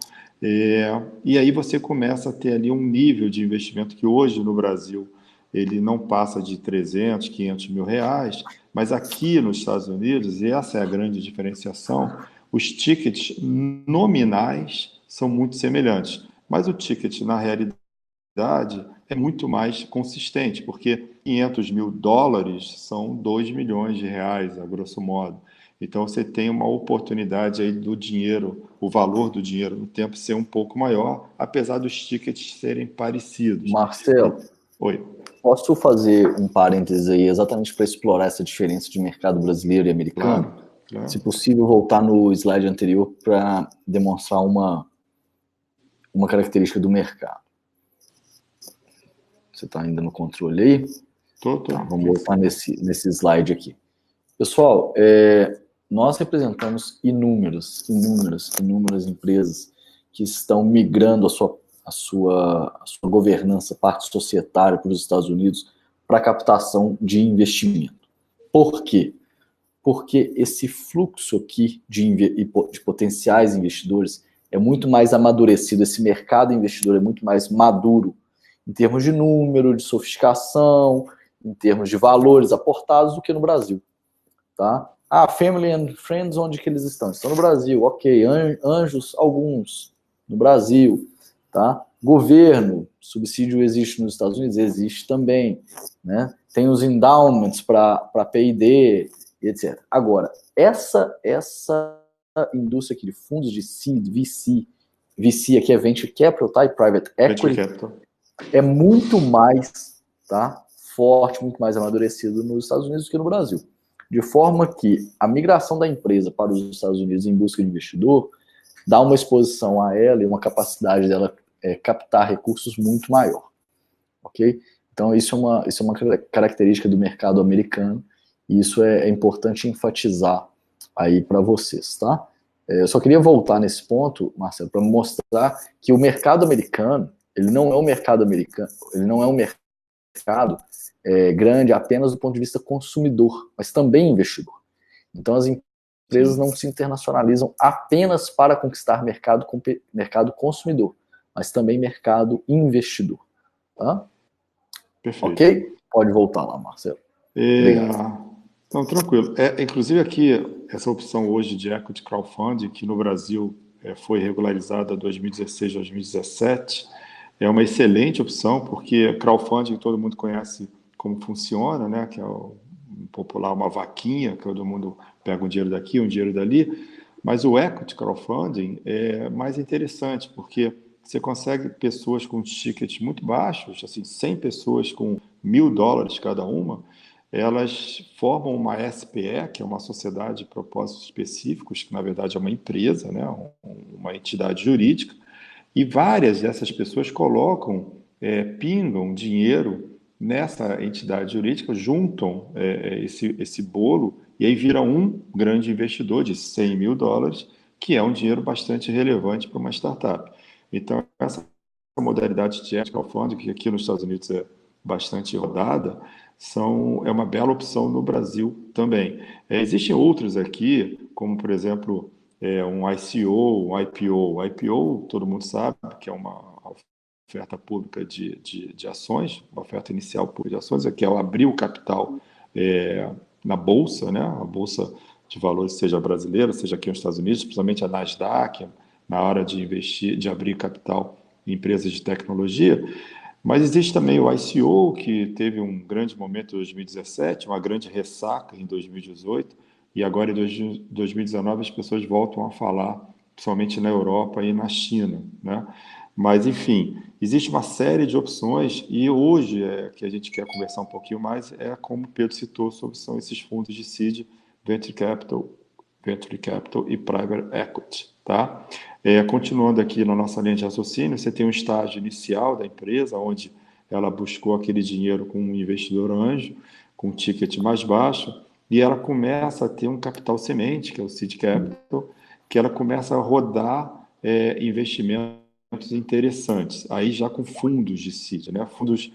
E aí você começa a ter ali um nível de investimento que hoje no Brasil ele não passa de 300, 500 mil reais, mas aqui nos Estados Unidos, e essa é a grande diferenciação, os tickets nominais são muito semelhantes, mas o ticket na realidade é muito mais consistente, porque 500 mil dólares são 2 milhões de reais, a grosso modo. Então, você tem uma oportunidade aí do dinheiro, o valor do dinheiro no tempo ser um pouco maior, apesar dos tickets serem parecidos. Marcelo, oi. Posso fazer um parênteses aí exatamente para explorar essa diferença de mercado brasileiro e americano? Claro. Se possível, voltar no slide anterior para demonstrar uma característica do mercado. Você está ainda no controle aí? Tô. Tá, vamos voltar nesse slide aqui. Pessoal, nós representamos inúmeras empresas que estão migrando a sua governança, parte societária para os Estados Unidos, para captação de investimento. Por quê? Porque esse fluxo aqui de potenciais investidores é muito mais amadurecido, esse mercado investidor é muito mais maduro em termos de número, de sofisticação, em termos de valores aportados do que no Brasil. Tá? Family and Friends, onde que eles estão? Estão no Brasil, ok. Anjos, alguns no Brasil. Tá? Governo, subsídio existe nos Estados Unidos? Existe também. Né? Tem os endowments para P&D, etc. Agora, essa indústria aqui de fundos de seed, VC, VC aqui é Venture Capital, tá? E Private Equity. Venture Capital. É muito mais, tá? Forte, muito mais amadurecido nos Estados Unidos do que no Brasil. De forma que a migração da empresa para os Estados Unidos em busca de investidor dá uma exposição a ela e uma capacidade dela captar recursos muito maior, ok? Então isso é uma característica do mercado americano e isso é importante enfatizar aí para vocês, tá? Eu só queria voltar nesse ponto, Marcelo, para mostrar que o mercado americano, ele não é um mercado americano, ele não é um mercado grande apenas do ponto de vista consumidor, mas também investidor. Então as empresas não se internacionalizam apenas para conquistar mercado consumidor, mas também mercado investidor. Tá? Perfeito. Ok? Pode voltar lá, Marcelo. Obrigado. Então, tranquilo. Inclusive aqui, essa opção hoje de equity crowdfunding, que no Brasil foi regularizada em 2016, 2017, é uma excelente opção, porque crowdfunding todo mundo conhece como funciona, né? Que é popular uma vaquinha, que todo mundo pega um dinheiro daqui, um dinheiro dali, mas o equity crowdfunding é mais interessante, porque você consegue pessoas com tickets muito baixos, assim, 100 pessoas com $1.000 cada uma, elas formam uma SPE, que é uma sociedade de propósitos específicos, que na verdade é uma empresa, né? Uma entidade jurídica, e várias dessas pessoas pingam dinheiro nessa entidade jurídica, juntam esse bolo e aí vira um grande investidor de $100.000, que é um dinheiro bastante relevante para uma startup. Então, essa modalidade de equity crowdfunding, que aqui nos Estados Unidos é bastante rodada, é uma bela opção no Brasil também. Existem outros aqui, como, por exemplo, um ICO, um IPO. O IPO, todo mundo sabe que é uma oferta pública de ações, uma oferta inicial pública de ações, que é abrir o capital na Bolsa, né? A Bolsa de Valores, seja brasileira, seja aqui nos Estados Unidos, principalmente a Nasdaq, na hora de investir, de abrir capital em empresas de tecnologia. Mas existe também o ICO, que teve um grande momento em 2017, uma grande ressaca em 2018, e agora em 2019 as pessoas voltam a falar, principalmente na Europa e na China, né? Mas, enfim, existe uma série de opções e hoje que a gente quer conversar um pouquinho mais como o Pedro citou, são esses fundos de seed, Venture Capital e Private Equity, tá? Continuando aqui na nossa linha de raciocínio, você tem um estágio inicial da empresa, onde ela buscou aquele dinheiro com um investidor anjo, com um ticket mais baixo, e ela começa a ter um capital semente, que é o seed capital, que ela começa a rodar investimentos interessantes, aí já com fundos de seed, né? Fundos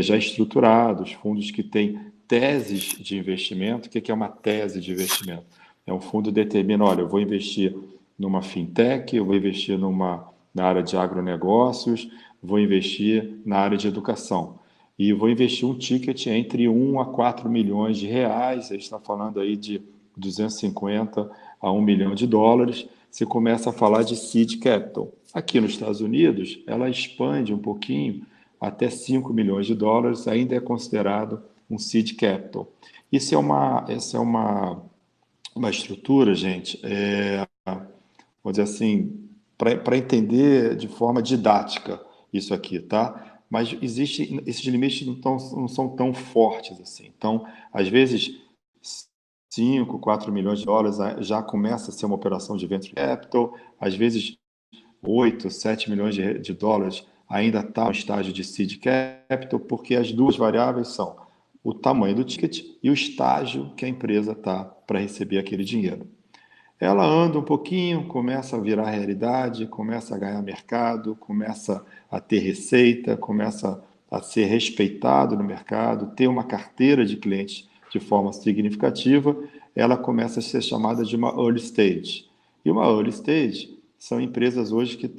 já estruturados, fundos que têm teses de investimento. O que é uma tese de investimento? É um fundo que determina, olha, eu vou investir numa fintech, eu vou investir na área de agronegócios, vou investir na área de educação. E vou investir um ticket entre 1 a 4 milhões de reais, a gente está falando aí de 250 a 1 milhão de dólares, você começa a falar de seed capital. Aqui nos Estados Unidos, ela expande um pouquinho, até 5 milhões de dólares, ainda é considerado um seed capital. Essa é uma estrutura, gente, vou dizer assim, para entender de forma didática isso aqui, tá? Mas esses limites não são tão fortes assim. Então, às vezes, 5, 4 milhões de dólares já começa a ser uma operação de venture capital, às vezes 8, 7 milhões de dólares ainda está no estágio de seed capital, porque as duas variáveis são o tamanho do ticket e o estágio que a empresa está para receber aquele dinheiro. Ela anda um pouquinho, começa a virar realidade, começa a ganhar mercado, começa a ter receita, começa a ser respeitado no mercado, ter uma carteira de clientes de forma significativa, ela começa a ser chamada de uma early stage. E uma early stage são empresas hoje que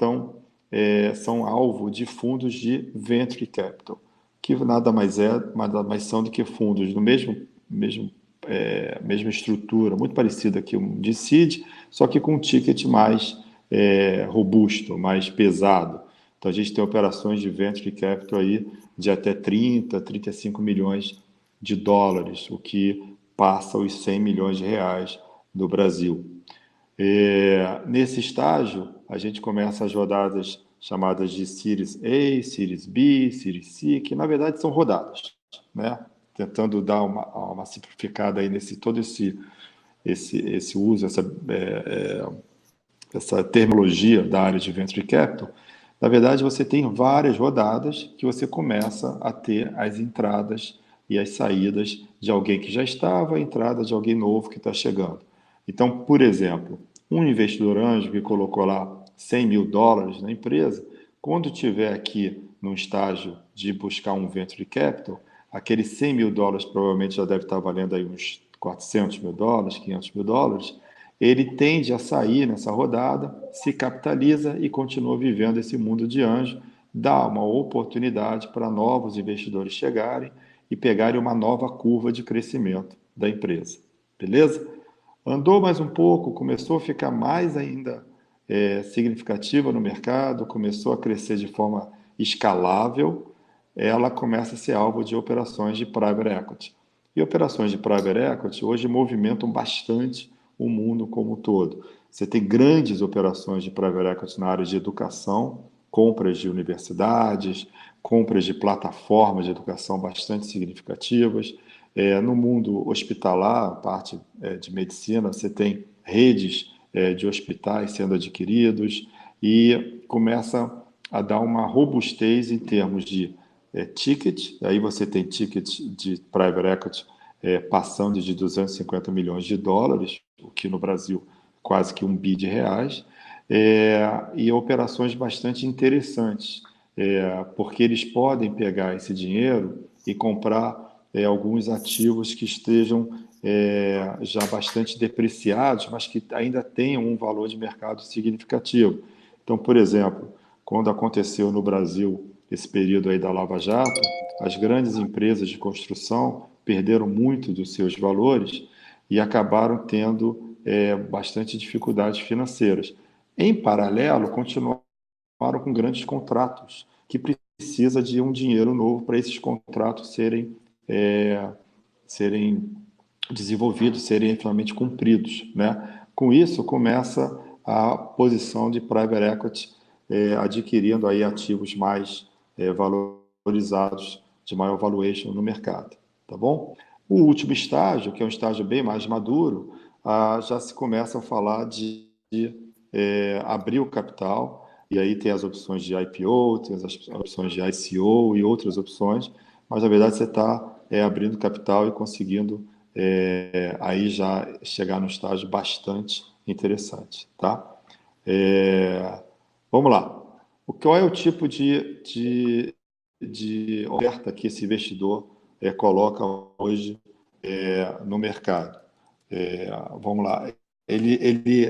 são alvo de fundos de venture capital, que nada mais são do que fundos do mesma estrutura, muito parecida que um de seed, só que com um ticket mais robusto, mais pesado. Então a gente tem operações de venture capital aí de até 30, 35 milhões de dólares, o que passa os 100 milhões de reais do Brasil. Nesse estágio, a gente começa as rodadas chamadas de Series A, Series B, Series C, que na verdade são rodadas, né? Tentando dar uma simplificada aí nesse todo esse uso, essa terminologia da área de Venture Capital. Na verdade, você tem várias rodadas que você começa a ter as entradas e as saídas de alguém que já estava, a entrada de alguém novo que está chegando. Então, por exemplo, um investidor anjo que colocou lá $100.000 na empresa, quando tiver aqui no estágio de buscar um Venture Capital, aqueles $100.000 provavelmente já deve estar valendo aí uns $400.000, $500.000, ele tende a sair nessa rodada, se capitaliza e continua vivendo esse mundo de anjo, dá uma oportunidade para novos investidores chegarem e pegarem uma nova curva de crescimento da empresa. Beleza? Andou mais um pouco, começou a ficar mais ainda significativa no mercado, começou a crescer de forma escalável, ela começa a ser alvo de operações de private equity. E operações de private equity hoje movimentam bastante o mundo como um todo. Você tem grandes operações de private equity na área de educação, compras de universidades, compras de plataformas de educação bastante significativas. No mundo hospitalar, parte de medicina, você tem redes de hospitais sendo adquiridos e começa a dar uma robustez em termos de ticket. Aí você tem tickets de private equity passando de $250 milhões, o que no Brasil quase que R$1 bi, e operações bastante interessantes, porque eles podem pegar esse dinheiro e comprar alguns ativos que estejam já bastante depreciados, mas que ainda tenham um valor de mercado significativo. Então, por exemplo, quando aconteceu no Brasil esse período aí da Lava Jato, as grandes empresas de construção perderam muito dos seus valores e acabaram tendo bastante dificuldades financeiras. Em paralelo, continuaram com grandes contratos, que precisa de um dinheiro novo para esses contratos serem desenvolvidos, serem efetivamente cumpridos, né? Com isso, começa a posição de private equity adquirindo aí ativos mais valorizados, de maior valuation no mercado, tá bom? O último estágio, que é um estágio bem mais maduro, já se começa a falar de abrir o capital, e aí tem as opções de IPO, tem as opções de ICO e outras opções, mas na verdade você está abrindo capital e conseguindo aí já chegar num estágio bastante interessante, tá? Vamos lá. Qual é o tipo de oferta que esse investidor coloca hoje no mercado? Vamos lá.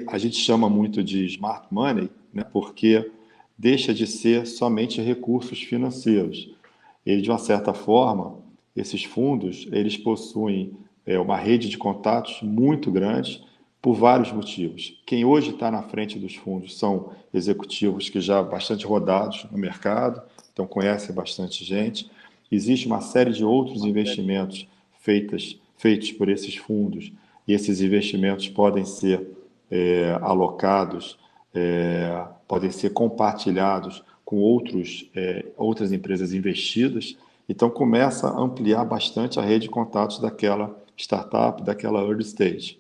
A gente chama muito de smart money, né, porque deixa de ser somente recursos financeiros. Ele, de uma certa forma, esses fundos, eles possuem uma rede de contatos muito grande por vários motivos. Quem hoje está na frente dos fundos são executivos que já bastante rodados no mercado, então conhecem bastante gente. Existe uma série de outros investimentos feitos por esses fundos, e esses investimentos podem ser alocados, podem ser compartilhados com outras empresas investidas. Então, começa a ampliar bastante a rede de contatos daquela startup, daquela early stage.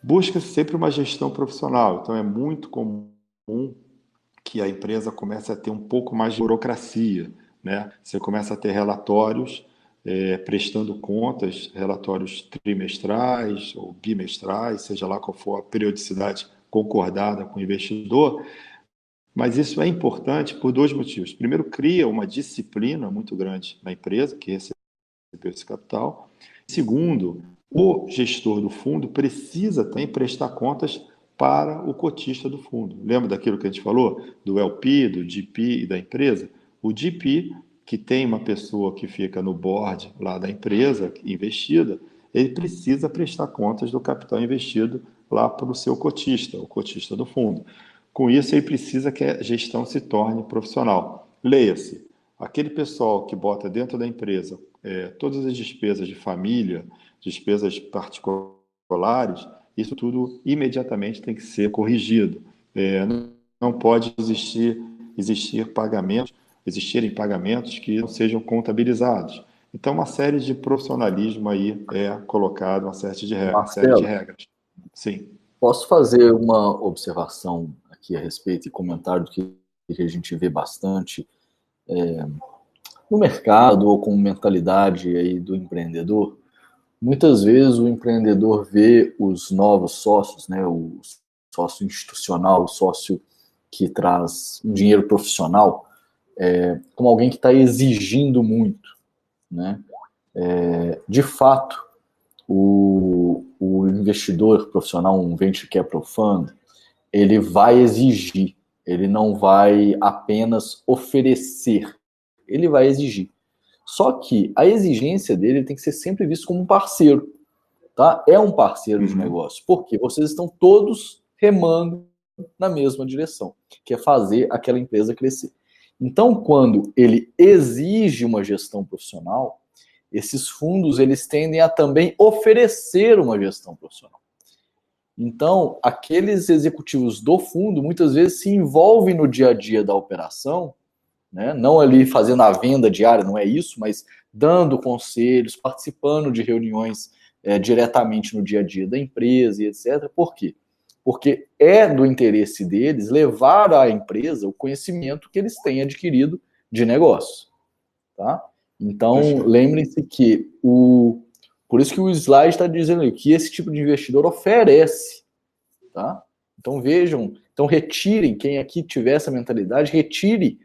Busca sempre uma gestão profissional, então é muito comum que a empresa comece a ter um pouco mais de burocracia, né? Você começa a ter relatórios prestando contas, relatórios trimestrais ou bimestrais, seja lá qual for a periodicidade concordada com o investidor, mas isso é importante por dois motivos. Primeiro, cria uma disciplina muito grande na empresa que recebeu esse capital. Segundo, o gestor do fundo precisa também prestar contas para o cotista do fundo. Lembra daquilo que a gente falou? Do LP, do GP e da empresa? O GP, que tem uma pessoa que fica no board lá da empresa investida, ele precisa prestar contas do capital investido lá para o seu cotista, o cotista do fundo. Com isso, ele precisa que a gestão se torne profissional. Leia-se, aquele pessoal que bota dentro da empresa todas as despesas de família, despesas particulares, isso tudo imediatamente tem que ser corrigido. não pode existirem pagamentos que não sejam contabilizados. Então, uma série de profissionalismo aí é colocado, uma série de Marcelo, regras. Sim. posso fazer uma observação aqui a respeito e comentário do que a gente vê bastante no mercado ou com mentalidade aí do empreendedor? Muitas vezes o empreendedor vê os novos sócios, né, o sócio institucional, o sócio que traz um dinheiro profissional, como alguém que está exigindo muito, né? De fato, o investidor profissional, um venture capital fund, ele vai exigir, ele não vai apenas oferecer, ele vai exigir. Só que a exigência dele tem que ser sempre visto como um parceiro, tá? É um parceiro de negócio, porque vocês estão todos remando na mesma direção, que é fazer aquela empresa crescer. Então, quando ele exige uma gestão profissional, esses fundos eles tendem a também oferecer uma gestão profissional. Então, aqueles executivos do fundo muitas vezes se envolvem no dia a dia da operação, né? Não ali fazendo a venda diária, não é isso, mas dando conselhos, participando de reuniões diretamente no dia a dia da empresa e etc. Por quê? Porque é do interesse deles levar à empresa o conhecimento que eles têm adquirido de negócio, tá? Então, lembrem-se que por isso que o slide está dizendo aí, que esse tipo de investidor oferece, tá? Então vejam, então retirem, quem aqui tiver essa mentalidade, retire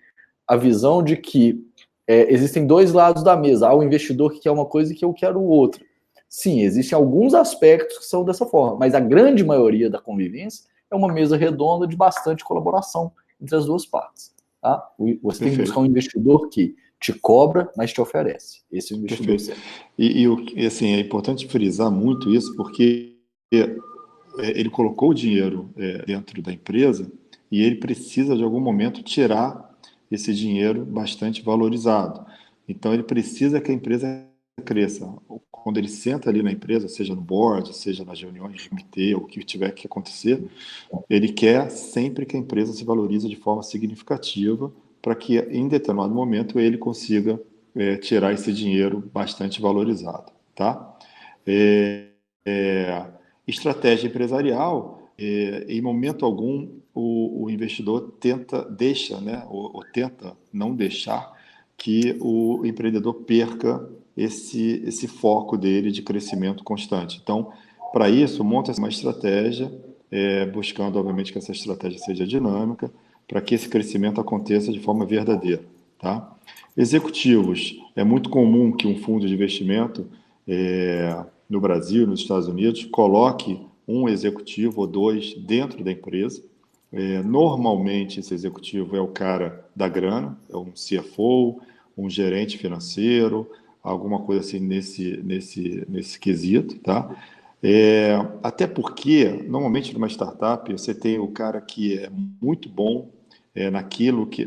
a visão de que existem dois lados da mesa. Há o investidor que quer uma coisa e que eu quero outra. Sim, existem alguns aspectos que são dessa forma, mas a grande maioria da convivência é uma mesa redonda de bastante colaboração entre as duas partes. Tá? Você tem que buscar um investidor que te cobra, mas te oferece. Esse é o investidor certo. E assim, é importante frisar muito isso, porque ele colocou o dinheiro dentro da empresa e ele precisa, de algum momento, tirar esse dinheiro bastante valorizado. Então, ele precisa que a empresa cresça. Quando ele senta ali na empresa, seja no board, seja nas reuniões de comitê, ou o que tiver que acontecer, ele quer sempre que a empresa se valorize de forma significativa para que, em determinado momento, ele consiga tirar esse dinheiro bastante valorizado. Tá? Estratégia empresarial, em momento algum, o investidor deixa não deixar que o empreendedor perca esse foco dele de crescimento constante. Então, para isso, monta uma estratégia, buscando, obviamente, que essa estratégia seja dinâmica, para que esse crescimento aconteça de forma verdadeira. Tá? Executivos, é muito comum que um fundo de investimento no Brasil, nos Estados Unidos, coloque um executivo ou dois dentro da empresa. Normalmente, esse executivo é o cara da grana, é um CFO, um gerente financeiro, alguma coisa assim nesse quesito, tá? Até porque, normalmente, numa startup, você tem o cara que é muito bom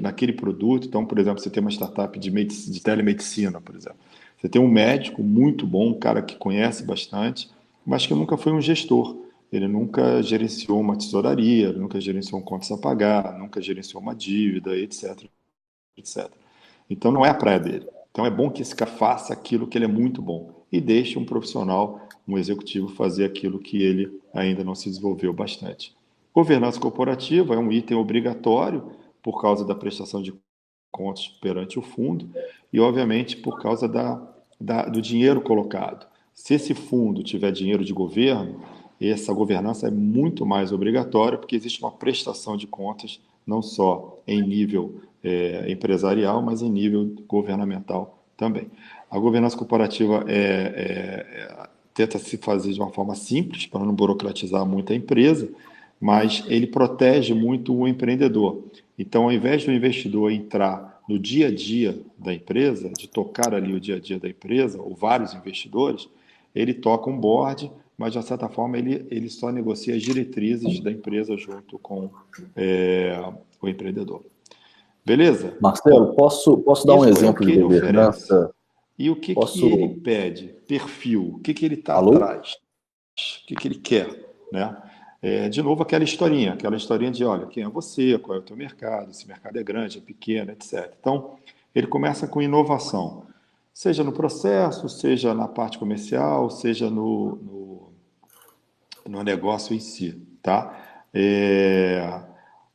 naquele produto. Então, por exemplo, você tem uma startup de telemedicina, por exemplo. Você tem um médico muito bom, um cara que conhece bastante, mas que nunca foi um gestor. Ele nunca gerenciou uma tesouraria, nunca gerenciou um contas a pagar, nunca gerenciou uma dívida, etc, etc. Então, não é a praia dele. Então, é bom que esse cara faça aquilo que ele é muito bom e deixe um profissional, um executivo, fazer aquilo que ele ainda não se desenvolveu bastante. Governança corporativa é um item obrigatório por causa da prestação de contas perante o fundo e, obviamente, por causa do dinheiro colocado. Se esse fundo tiver dinheiro de governo, essa governança é muito mais obrigatória, porque existe uma prestação de contas, não só em nível empresarial, mas em nível governamental também. A governança corporativa tenta se fazer de uma forma simples, para não burocratizar muito a empresa, mas ele protege muito o empreendedor. Então, ao invés do investidor entrar no dia a dia da empresa, de tocar ali o dia a dia da empresa, ou vários investidores, ele toca um board, mas, de certa forma, ele só negocia as diretrizes da empresa junto com o empreendedor. Beleza? Marcelo, posso dar um exemplo de governança? E o que ele pede? Perfil. O que ele está Alô? atrás? O que ele quer? Né? De novo, aquela historinha de, olha, quem é você, qual é o teu mercado, se o mercado é grande, é pequeno, etc. Então, ele começa com inovação, seja no processo, seja na parte comercial, seja no negócio em si, tá?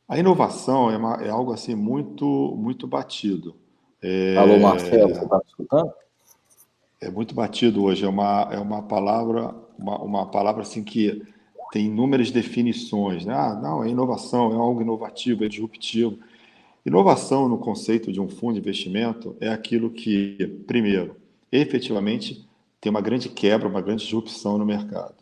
A inovação é algo assim muito batido. Alô, Marcelo, você está me escutando? É muito batido hoje. É uma palavra, uma palavra assim que tem inúmeras definições, né? Não, é inovação, é algo inovativo, é disruptivo. Inovação no conceito de um fundo de investimento é aquilo que, primeiro, efetivamente tem uma grande quebra, uma grande disrupção no mercado.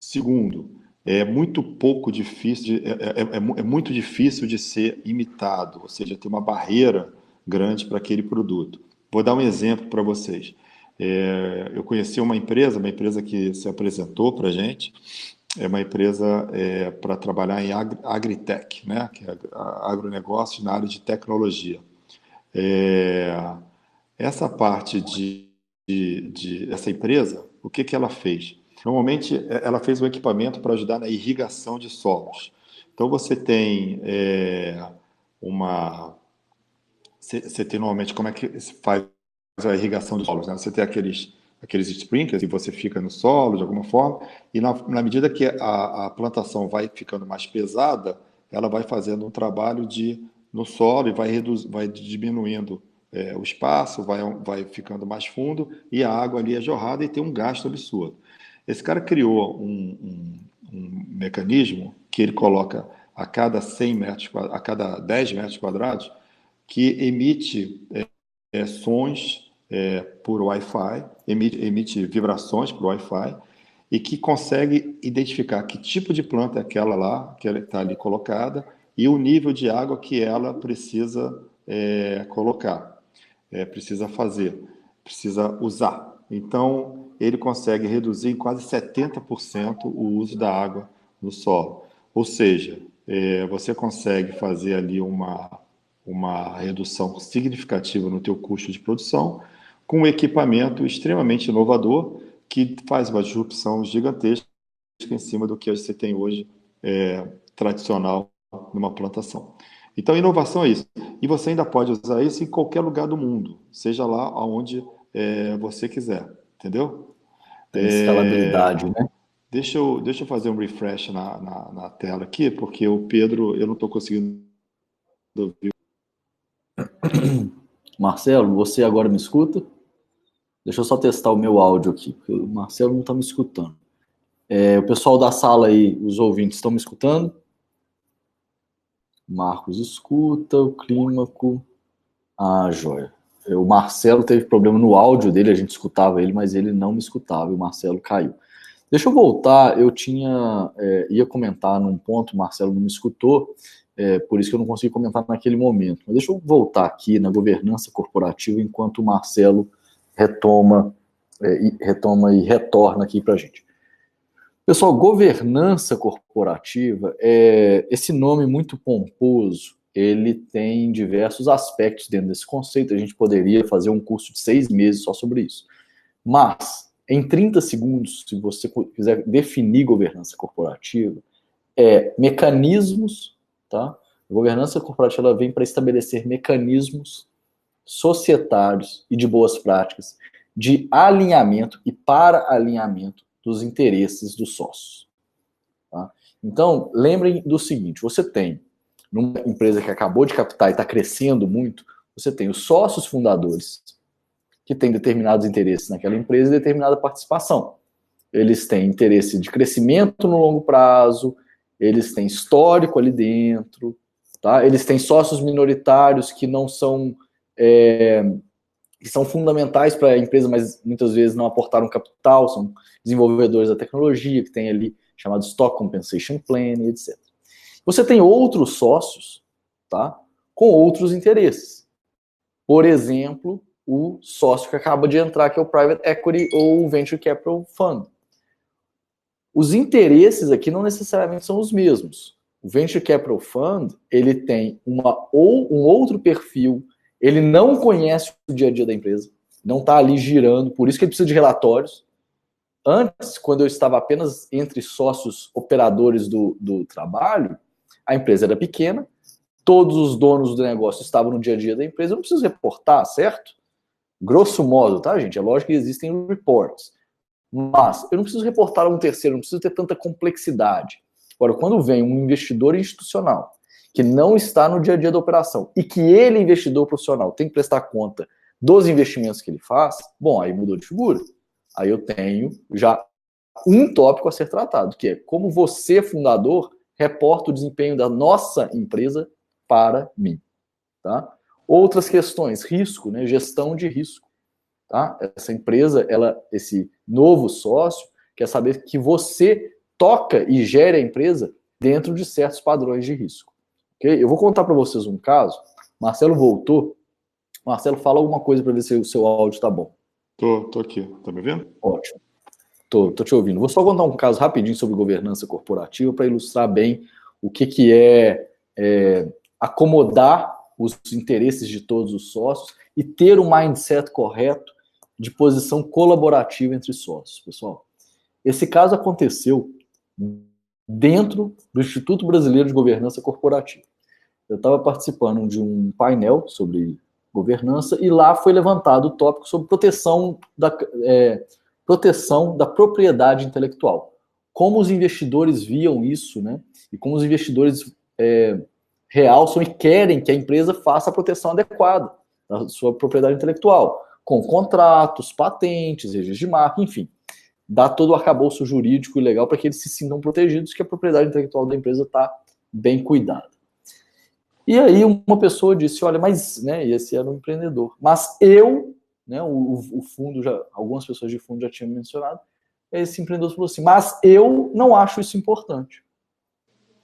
Segundo, é muito pouco difícil, é muito difícil de ser imitado, ou seja, tem uma barreira grande para aquele produto. Vou dar um exemplo para vocês. Eu conheci uma empresa que se apresentou para a gente, é uma empresa para trabalhar em agritech, né? Que é agronegócio na área de tecnologia. Essa parte essa empresa, o que ela fez? Normalmente, ela fez um equipamento para ajudar na irrigação de solos. Então, você tem Você tem normalmente como é que se faz a irrigação de solos, né? Você tem aqueles sprinklers e você fica no solo de alguma forma, e na medida que a plantação vai ficando mais pesada, ela vai fazendo um trabalho no solo e vai diminuindo o espaço, vai ficando mais fundo e a água ali é jorrada e tem um gasto absurdo. Esse cara criou um mecanismo que ele coloca a cada 100 metros, a cada 10 metros quadrados, que emite sons por Wi-Fi, emite vibrações por Wi-Fi, e que consegue identificar que tipo de planta é aquela lá, que ela está ali colocada, e o nível de água que ela precisa colocar, precisa fazer, precisa usar. Então, ele consegue reduzir em quase 70% o uso da água no solo. Ou seja, você consegue fazer ali uma redução significativa no teu custo de produção, com um equipamento extremamente inovador, que faz uma disrupção gigantesca em cima do que você tem hoje tradicional numa plantação. Então, inovação é isso. E você ainda pode usar isso em qualquer lugar do mundo, seja lá onde você quiser, entendeu? Tem escalabilidade, né? Deixa eu fazer um refresh na tela aqui, porque o Pedro, eu não estou conseguindo ouvir. Marcelo, você agora me escuta? Deixa eu só testar o meu áudio aqui, porque o Marcelo não está me escutando. O pessoal da sala aí, os ouvintes, estão me escutando? Marcos escuta, o Clímaco. Joia. O Marcelo teve problema no áudio dele, a gente escutava ele, mas ele não me escutava, e o Marcelo caiu. Deixa eu voltar, eu ia comentar num ponto, o Marcelo não me escutou, por isso que eu não consegui comentar naquele momento. Mas deixa eu voltar aqui na governança corporativa, enquanto o Marcelo retoma e retorna aqui para a gente. Pessoal, governança corporativa, esse nome muito pomposo, ele tem diversos aspectos dentro desse conceito. A gente poderia fazer um curso de 6 meses só sobre isso. Mas, em 30 segundos, se você quiser definir governança corporativa, mecanismos, tá? A governança corporativa ela vem para estabelecer mecanismos societários e de boas práticas de alinhamento e para alinhamento dos interesses dos sócios. Tá? Então, lembrem do seguinte, você tem, numa empresa que acabou de captar e está crescendo muito, você tem os sócios fundadores, que têm determinados interesses naquela empresa e determinada participação. Eles têm interesse de crescimento no longo prazo, eles têm histórico ali dentro, tá? Eles têm sócios minoritários que não são... que são fundamentais para a empresa, mas muitas vezes não aportaram capital, são desenvolvedores da tecnologia, que tem ali chamado Stock Compensation Plan, etc. Você tem outros sócios, tá, com outros interesses. Por exemplo, o sócio que acaba de entrar, que é o Private Equity ou o Venture Capital Fund. Os interesses aqui não necessariamente são os mesmos. O Venture Capital Fund, ele tem um outro perfil. Ele não conhece o dia a dia da empresa, não está ali girando, por isso que ele precisa de relatórios. Antes, quando eu estava apenas entre sócios operadores do trabalho, a empresa era pequena, todos os donos do negócio estavam no dia a dia da empresa, eu não preciso reportar, certo? Grosso modo, tá, gente? É lógico que existem reports, mas eu não preciso reportar a um terceiro, não preciso ter tanta complexidade. Agora, quando vem um investidor institucional que não está no dia a dia da operação e que ele, investidor profissional, tem que prestar conta dos investimentos que ele faz, bom, aí mudou de figura. Aí eu tenho já um tópico a ser tratado, que é como você, fundador, reporta o desempenho da nossa empresa para mim. Tá? Outras questões, risco, né? Gestão de risco. Tá? Essa empresa, esse novo sócio, quer saber que você toca e gere a empresa dentro de certos padrões de risco. Okay? Eu vou contar para vocês um caso. Marcelo voltou. Marcelo, fala alguma coisa para ver se o seu áudio está bom. Tô aqui. Tá me vendo? Ótimo. Tô te ouvindo. Vou só contar um caso rapidinho sobre governança corporativa para ilustrar bem o que é acomodar os interesses de todos os sócios e ter um mindset correto de posição colaborativa entre sócios, pessoal. Esse caso aconteceu dentro do Instituto Brasileiro de Governança Corporativa. Eu estava participando de um painel sobre governança e lá foi levantado o tópico sobre proteção da propriedade intelectual. Como os investidores viam isso, né? E como os investidores realçam e querem que a empresa faça a proteção adequada da sua propriedade intelectual, com contratos, patentes, registros de marca, enfim. Dá todo o arcabouço jurídico e legal para que eles se sintam protegidos, que a propriedade intelectual da empresa está bem cuidada. E aí uma pessoa disse, olha, mas, né, esse era um empreendedor, mas eu, né, o fundo, algumas pessoas de fundo já tinham mencionado, esse empreendedor falou assim, mas eu não acho isso importante.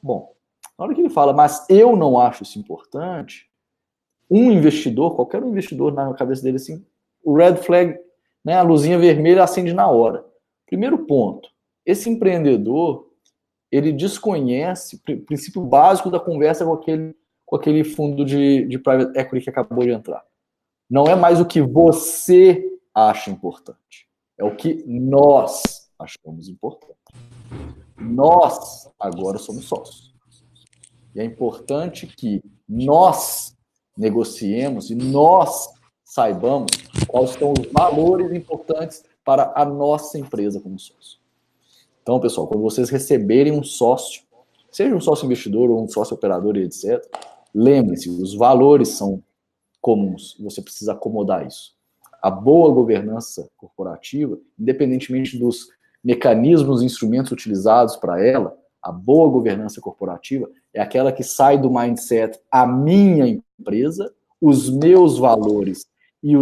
Bom, na hora que ele fala, mas eu não acho isso importante, um investidor, qualquer investidor na cabeça dele, assim, o red flag, né, a luzinha vermelha acende na hora. Primeiro ponto, esse empreendedor, ele desconhece o princípio básico da conversa com aquele fundo de private equity que acabou de entrar. Não é mais o que você acha importante, é o que nós achamos importante. Nós agora somos sócios. E é importante que nós negociemos e nós saibamos quais são os valores importantes para a nossa empresa como sócio. Então, pessoal, quando vocês receberem um sócio, seja um sócio investidor ou um sócio operador e etc., lembre-se, os valores são comuns e você precisa acomodar isso. A boa governança corporativa, independentemente dos mecanismos e instrumentos utilizados para ela, a boa governança corporativa é aquela que sai do mindset a minha empresa, os meus valores e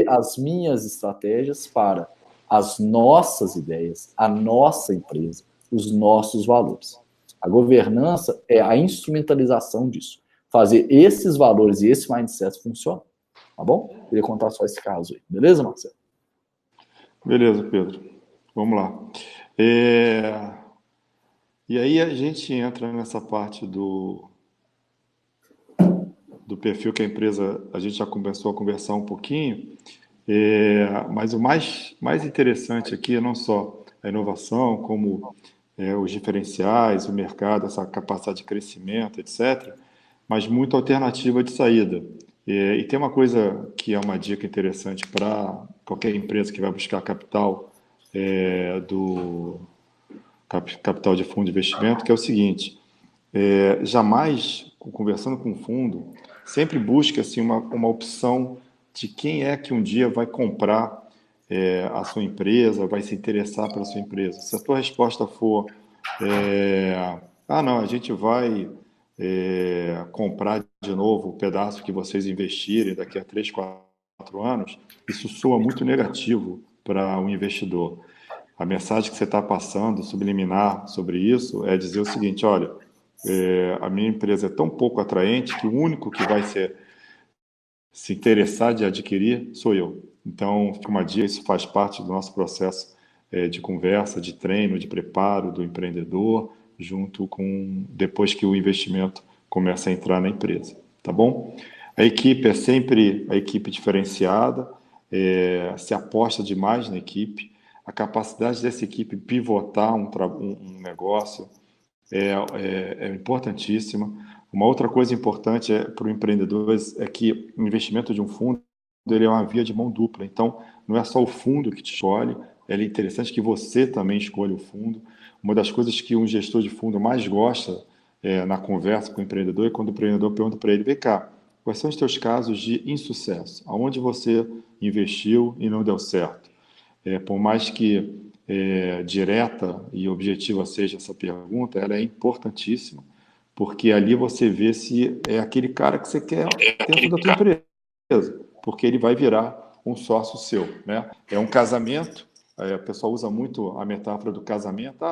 as minhas estratégias para as nossas ideias, a nossa empresa, os nossos valores. A governança é a instrumentalização disso. Fazer esses valores e esse mindset funcionar. Tá bom? Queria contar só esse caso aí. Beleza, Marcelo? Beleza, Pedro. Vamos lá. E aí a gente entra nessa parte do perfil que a empresa, a gente já começou a conversar um pouquinho, mas o mais interessante aqui é não só a inovação, como os diferenciais, o mercado, essa capacidade de crescimento, etc., mas muita alternativa de saída. E tem uma coisa que é uma dica interessante para qualquer empresa que vai buscar capital capital de fundo de investimento, que é o seguinte, jamais, conversando com o fundo, sempre busque assim, uma opção de quem é que um dia vai comprar a sua empresa, vai se interessar pela sua empresa. Se a tua resposta for, não, a gente vai comprar de novo o pedaço que vocês investirem daqui a 3, 4 anos, isso soa muito negativo para um investidor. A mensagem que você está passando, subliminar sobre isso, é dizer o seguinte, olha, a minha empresa é tão pouco atraente que o único que vai se interessar de adquirir sou eu. Então, fica uma dica, isso faz parte do nosso processo de conversa, de treino, de preparo do empreendedor, junto com depois que o investimento começa a entrar na empresa, tá bom? A equipe é sempre a equipe diferenciada, se aposta demais na equipe. a capacidade dessa equipe pivotar um negócio é importantíssima. Uma outra coisa importante para o empreendedor é que o investimento de um fundo ele é uma via de mão dupla. Então, não é só o fundo que te escolhe, é interessante que você também escolha o fundo. Uma das coisas que um gestor de fundo mais gosta na conversa com o empreendedor é quando o empreendedor pergunta para ele: vem cá, quais são os teus casos de insucesso? Aonde você investiu e não deu certo? Por mais que direta e objetiva seja essa pergunta, ela é importantíssima, porque ali você vê se é aquele cara que você quer dentro da tua empresa, porque ele vai virar um sócio seu, né? É um casamento, o pessoal usa muito a metáfora do casamento,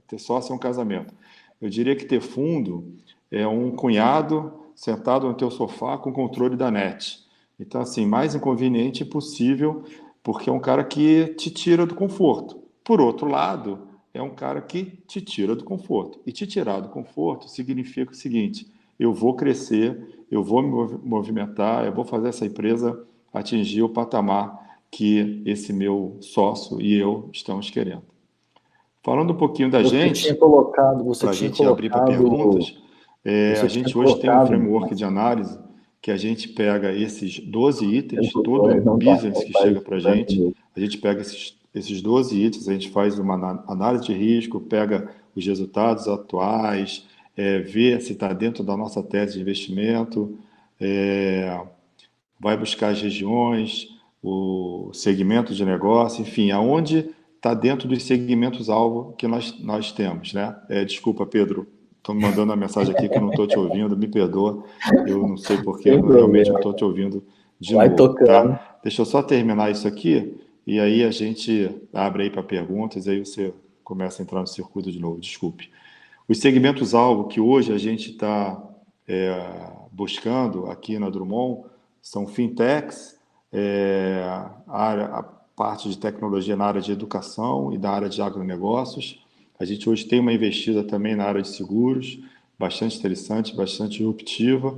ter sócio é um casamento. Eu diria que ter fundo é um cunhado sentado no teu sofá com controle da net. Então, assim, mais inconveniente possível, porque é um cara que te tira do conforto. Por outro lado, é um cara que te tira do conforto. E te tirar do conforto significa o seguinte: eu vou crescer, eu vou me movimentar, eu vou fazer essa empresa atingir o patamar que esse meu sócio e eu estamos querendo. Falando um pouquinho da gente, para a gente abrir para perguntas, a gente hoje tem um framework de análise que a gente pega esses 12 itens, todo o business que chega para a gente pega esses 12 itens, a gente faz uma análise de risco, pega os resultados atuais, vê se está dentro da nossa tese de investimento, vai buscar as regiões, o segmento de negócio, enfim, aonde está dentro dos segmentos-alvo que nós temos, né? Desculpa, Pedro, estou me mandando uma mensagem aqui que eu não estou te ouvindo, me perdoa, eu não sei porque, realmente não estou te ouvindo de novo, tá? Deixa eu só terminar isso aqui, e aí a gente abre aí para perguntas, e aí você começa a entrar no circuito de novo, desculpe. Os segmentos-alvo que hoje a gente está buscando aqui na Drummond são fintechs, a parte de tecnologia na área de educação e da área de agronegócios. A gente hoje tem uma investida também na área de seguros, bastante interessante, bastante disruptiva.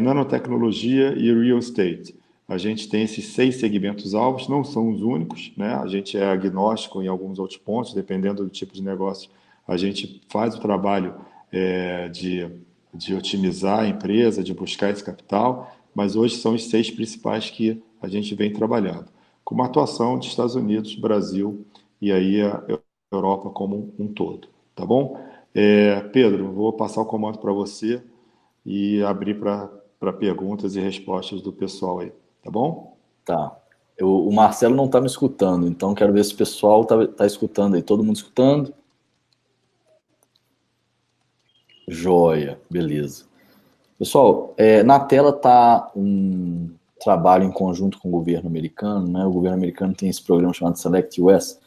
Nanotecnologia e real estate. A gente tem esses 6 segmentos-alvos, não são os únicos, né? A gente é agnóstico em alguns outros pontos, dependendo do tipo de negócio. A gente faz o trabalho de otimizar a empresa, de buscar esse capital, mas hoje são os 6 principais que a gente vem trabalhando, com uma atuação de Estados Unidos, Brasil e aí a Europa como um todo, tá bom? Pedro, vou passar o comando para você e abrir para perguntas e respostas do pessoal aí, tá bom? Tá. O Marcelo não está me escutando, então quero ver se o pessoal tá escutando aí. Todo mundo escutando? Joia, beleza. Pessoal, na tela está um trabalho em conjunto com o governo americano, né? O governo americano tem esse programa chamado Select US,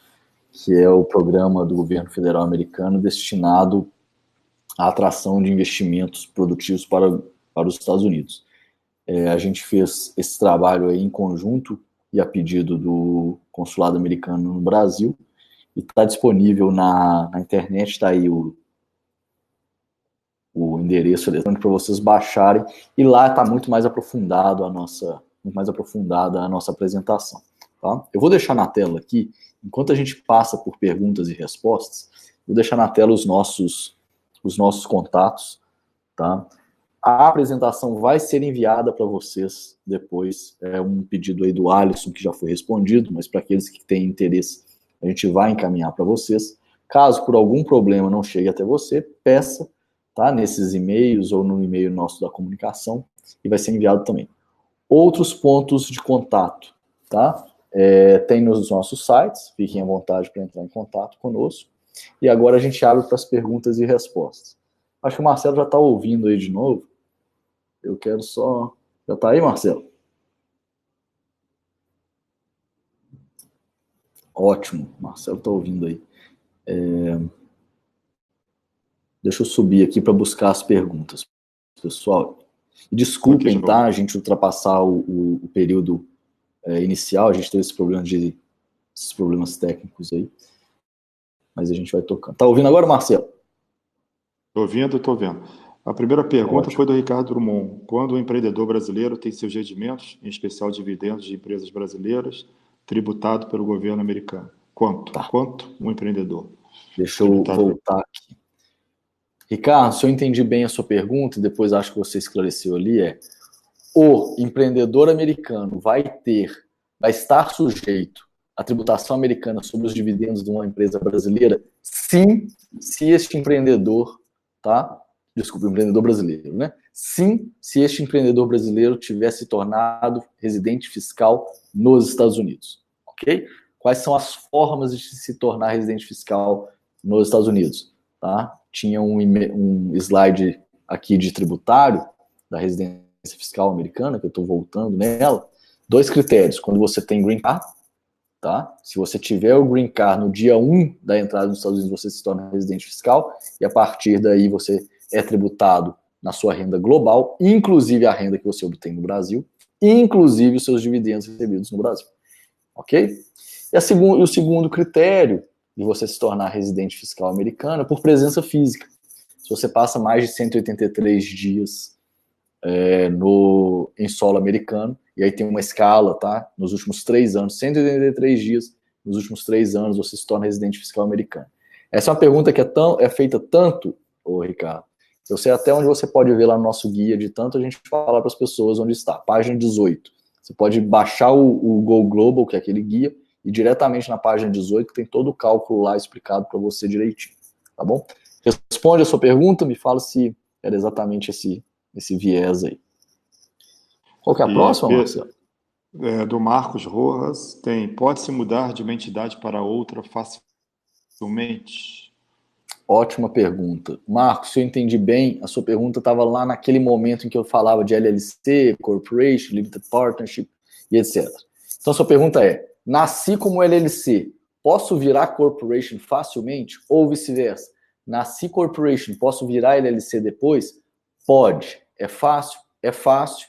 que é o programa do governo federal americano destinado à atração de investimentos produtivos para os Estados Unidos. A gente fez esse trabalho aí em conjunto e a pedido do consulado americano no Brasil, e está disponível na internet, está aí o endereço eletrônico para vocês baixarem, e lá está muito mais aprofundada a nossa apresentação. Tá? Eu vou deixar na tela aqui, enquanto a gente passa por perguntas e respostas, vou deixar na tela os nossos contatos, tá? A apresentação vai ser enviada para vocês depois, um pedido aí do Alisson que já foi respondido, mas para aqueles que têm interesse, a gente vai encaminhar para vocês. Caso por algum problema não chegue até você, peça, tá? Nesses e-mails ou no e-mail nosso da comunicação, e vai ser enviado também. Outros pontos de contato, tá? Tem nos nossos sites, fiquem à vontade para entrar em contato conosco. E agora a gente abre para as perguntas e respostas. Acho que o Marcelo já está ouvindo aí de novo. Eu quero só... Já está aí, Marcelo? Ótimo, Marcelo está ouvindo aí. Deixa eu subir aqui para buscar as perguntas, pessoal. Desculpem, tá? A gente ultrapassar o período inicial, a gente teve esses problemas técnicos aí. Mas a gente vai tocando. Tá ouvindo agora, Marcelo? Estou vendo. A primeira pergunta foi do Ricardo Drummond. Quando o empreendedor brasileiro tem seus rendimentos, em especial dividendos de empresas brasileiras, tributado pelo governo americano? Quanto? Tá. Quanto um empreendedor? Deixa eu voltar aqui. Ricardo, se eu entendi bem a sua pergunta, e depois acho que você esclareceu ali, o empreendedor americano vai estar sujeito à tributação americana sobre os dividendos de uma empresa brasileira? Sim, se este empreendedor, empreendedor brasileiro, né? Sim, se este empreendedor brasileiro tivesse tornado residente fiscal nos Estados Unidos, ok? Quais são as formas de se tornar residente fiscal nos Estados Unidos? Tá? Tinha um slide aqui de tributário da residência fiscal americana, que eu estou voltando nela. 2 critérios, quando você tem green card, tá? Se você tiver o green card no dia 1 da entrada nos Estados Unidos, você se torna residente fiscal, e a partir daí você é tributado na sua renda global, inclusive a renda que você obtém no Brasil, inclusive os seus dividendos recebidos no Brasil. Ok? E o segundo critério de você se tornar residente fiscal americano é por presença física. Se você passa mais de 183 dias em solo americano, e aí tem uma escala, tá? Nos últimos 3 anos, 183 dias, nos últimos 3 anos você se torna residente fiscal americano. Essa é uma pergunta que é feita tanto, Ricardo, eu sei até onde você pode ver lá no nosso guia, de tanto a gente falar para as pessoas onde está, página 18. Você pode baixar o Go Global, que é aquele guia, e diretamente na página 18 tem todo o cálculo lá explicado para você direitinho, tá bom? Responde a sua pergunta, me fala se era exatamente esse viés aí. Qual que é a próxima, Marcelo? Do Marcos Rojas, pode-se mudar de uma entidade para outra facilmente? Ótima pergunta. Marcos, se eu entendi bem, a sua pergunta estava lá naquele momento em que eu falava de LLC, Corporation, Limited Partnership e etc. Então, a sua pergunta é, nasci como LLC, posso virar Corporation facilmente? Ou vice-versa? Nasci Corporation, posso virar LLC depois? Pode. É fácil? É fácil.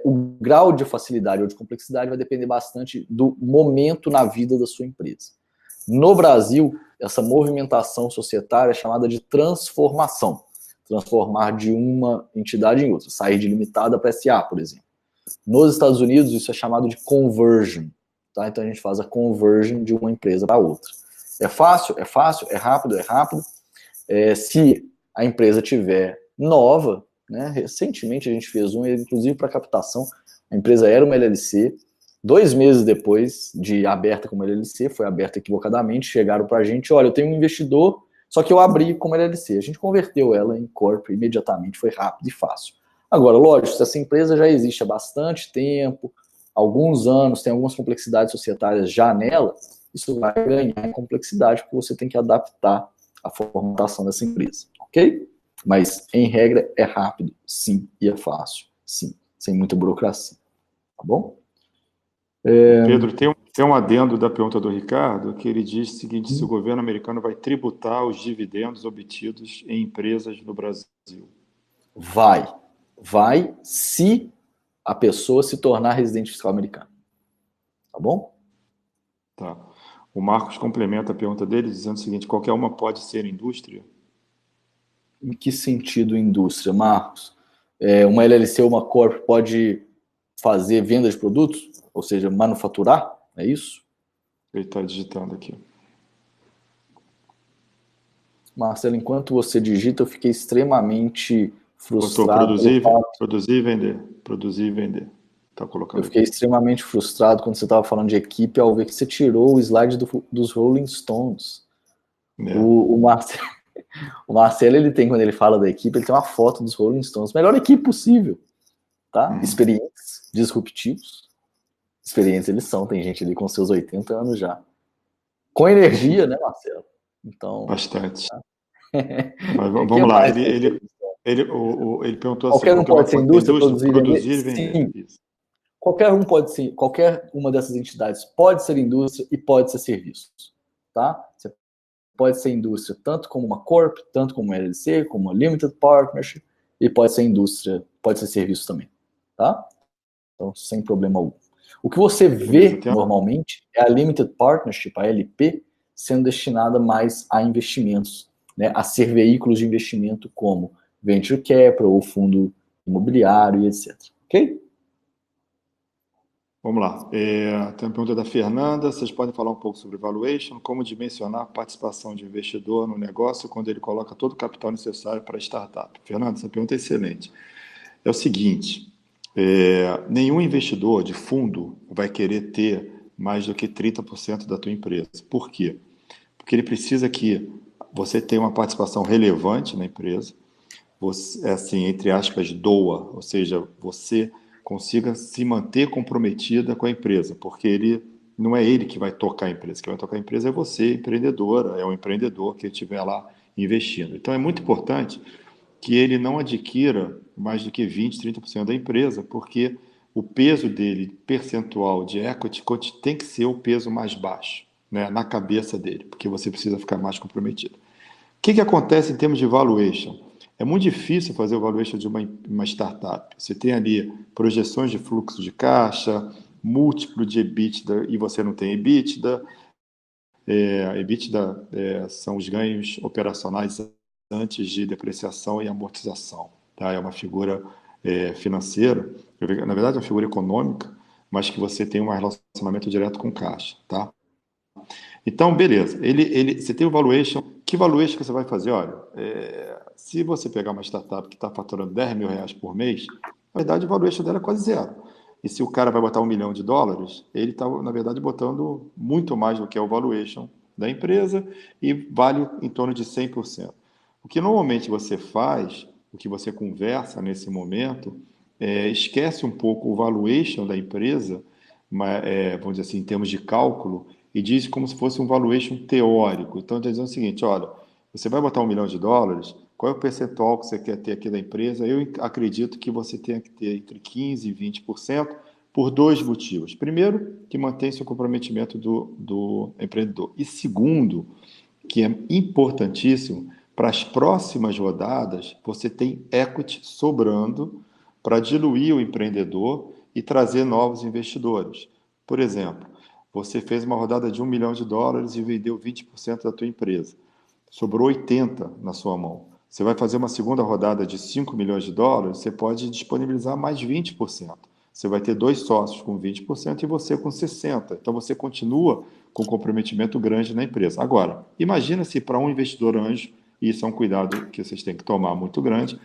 O grau de facilidade ou de complexidade vai depender bastante do momento na vida da sua empresa. No Brasil, essa movimentação societária é chamada de transformação. Transformar de uma entidade em outra. Sair de limitada para SA, por exemplo. Nos Estados Unidos, isso é chamado de conversion. Tá? Então, a gente faz a conversion de uma empresa para outra. É fácil? É fácil. É rápido? É rápido. Se a empresa tiver nova, né? Recentemente a gente fez inclusive para captação, a empresa era uma LLC, 2 meses depois de aberta como LLC, foi aberta equivocadamente, chegaram para a gente, olha, eu tenho um investidor, só que eu abri como LLC, a gente converteu ela em Corp imediatamente, foi rápido e fácil. Agora, lógico, se essa empresa já existe há bastante tempo, alguns anos, tem algumas complexidades societárias já nela, isso vai ganhar em complexidade, porque você tem que adaptar a formatação dessa empresa, ok? Mas, em regra, é rápido, sim, e é fácil, sim, sem muita burocracia, tá bom? Pedro, tem um adendo da pergunta do Ricardo, que ele diz o seguinte, se o governo americano vai tributar os dividendos obtidos em empresas no Brasil. Vai se a pessoa se tornar residente fiscal americano, tá bom? Tá. O Marcos complementa a pergunta dele dizendo o seguinte, qualquer uma pode ser indústria? Em que sentido indústria, Marcos? Uma LLC ou uma Corp pode fazer venda de produtos? Ou seja, manufaturar? É isso? Ele está digitando aqui. Marcelo, enquanto você digita, eu fiquei extremamente frustrado. Produzir e vender. Produzir e vender. Tá colocando eu fiquei extremamente frustrado quando você estava falando de equipe ao ver que você tirou o slide dos Rolling Stones. O Marcelo, ele tem, quando ele fala da equipe, ele tem uma foto dos Rolling Stones. Melhor equipe possível. Tá? Experientes, disruptivos. Experientes eles são. Tem gente ali com seus 80 anos já. Com energia, né, Marcelo? Então, bastante. Tá? Mas vamos lá. Ele perguntou qualquer assim... um pode ser indústria, produzir e vender. Sim. Isso. Qualquer uma dessas entidades pode ser indústria e pode ser serviços. Tá? Você pode ser indústria tanto como uma Corp, tanto como uma LLC, como uma Limited Partnership, e pode ser indústria, pode ser serviço também. Tá? Então, sem problema algum. O que você vê normalmente é a Limited Partnership, a LP, sendo destinada mais a investimentos, né, a ser veículos de investimento como Venture Capital ou fundo imobiliário e etc. Ok? Vamos lá. Tem uma pergunta da Fernanda. Vocês podem falar um pouco sobre valuation, como dimensionar a participação de investidor no negócio quando ele coloca todo o capital necessário para a startup? Fernanda, essa pergunta é excelente. É o seguinte, nenhum investidor de fundo vai querer ter mais do que 30% da tua empresa. Por quê? Porque ele precisa que você tenha uma participação relevante na empresa, você, assim, entre aspas, doa, ou seja, você consiga se manter comprometida com a empresa, porque não é ele que vai tocar a empresa, quem vai tocar a empresa é você, empreendedora, é o empreendedor que estiver lá investindo. Então é muito importante que ele não adquira mais do que 20%, 30% da empresa, porque o peso dele, percentual de equity, tem que ser o peso mais baixo, né, na cabeça dele, porque você precisa ficar mais comprometido. O que acontece em termos de valuation? É muito difícil fazer o valuation de uma startup. Você tem ali projeções de fluxo de caixa, múltiplo de EBITDA e você não tem EBITDA. EBITDA são os ganhos operacionais antes de depreciação e amortização. Tá? É uma figura financeira, na verdade é uma figura econômica, mas que você tem um relacionamento direto com caixa. Tá? Então, beleza. Você tem o valuation. Que valuation que você vai fazer? Olha, se você pegar uma startup que está faturando 10 mil reais por mês, na verdade o valuation dela é quase zero. E se o cara vai botar $1 milhão, ele está, na verdade, botando muito mais do que é o valuation da empresa e vale em torno de 100%. O que normalmente você faz, o que você conversa nesse momento, esquece um pouco o valuation da empresa, vamos dizer assim, em termos de cálculo, e diz como se fosse um valuation teórico. Então, está dizendo o seguinte, olha, você vai botar $1 milhão, qual é o percentual que você quer ter aqui da empresa? Eu acredito que você tenha que ter entre 15% e 20% por dois motivos. Primeiro, que mantém seu comprometimento do empreendedor. E segundo, que é importantíssimo, para as próximas rodadas, você tem equity sobrando para diluir o empreendedor e trazer novos investidores. Por exemplo, você fez uma rodada de $1 milhão e vendeu 20% da tua empresa. Sobrou 80 na sua mão. Você vai fazer uma segunda rodada de $5 milhões, você pode disponibilizar mais 20%. Você vai ter dois sócios com 20% e você com 60%. Então, você continua com comprometimento grande na empresa. Agora, imagina se para um investidor anjo, e isso é um cuidado que vocês têm que tomar muito grande,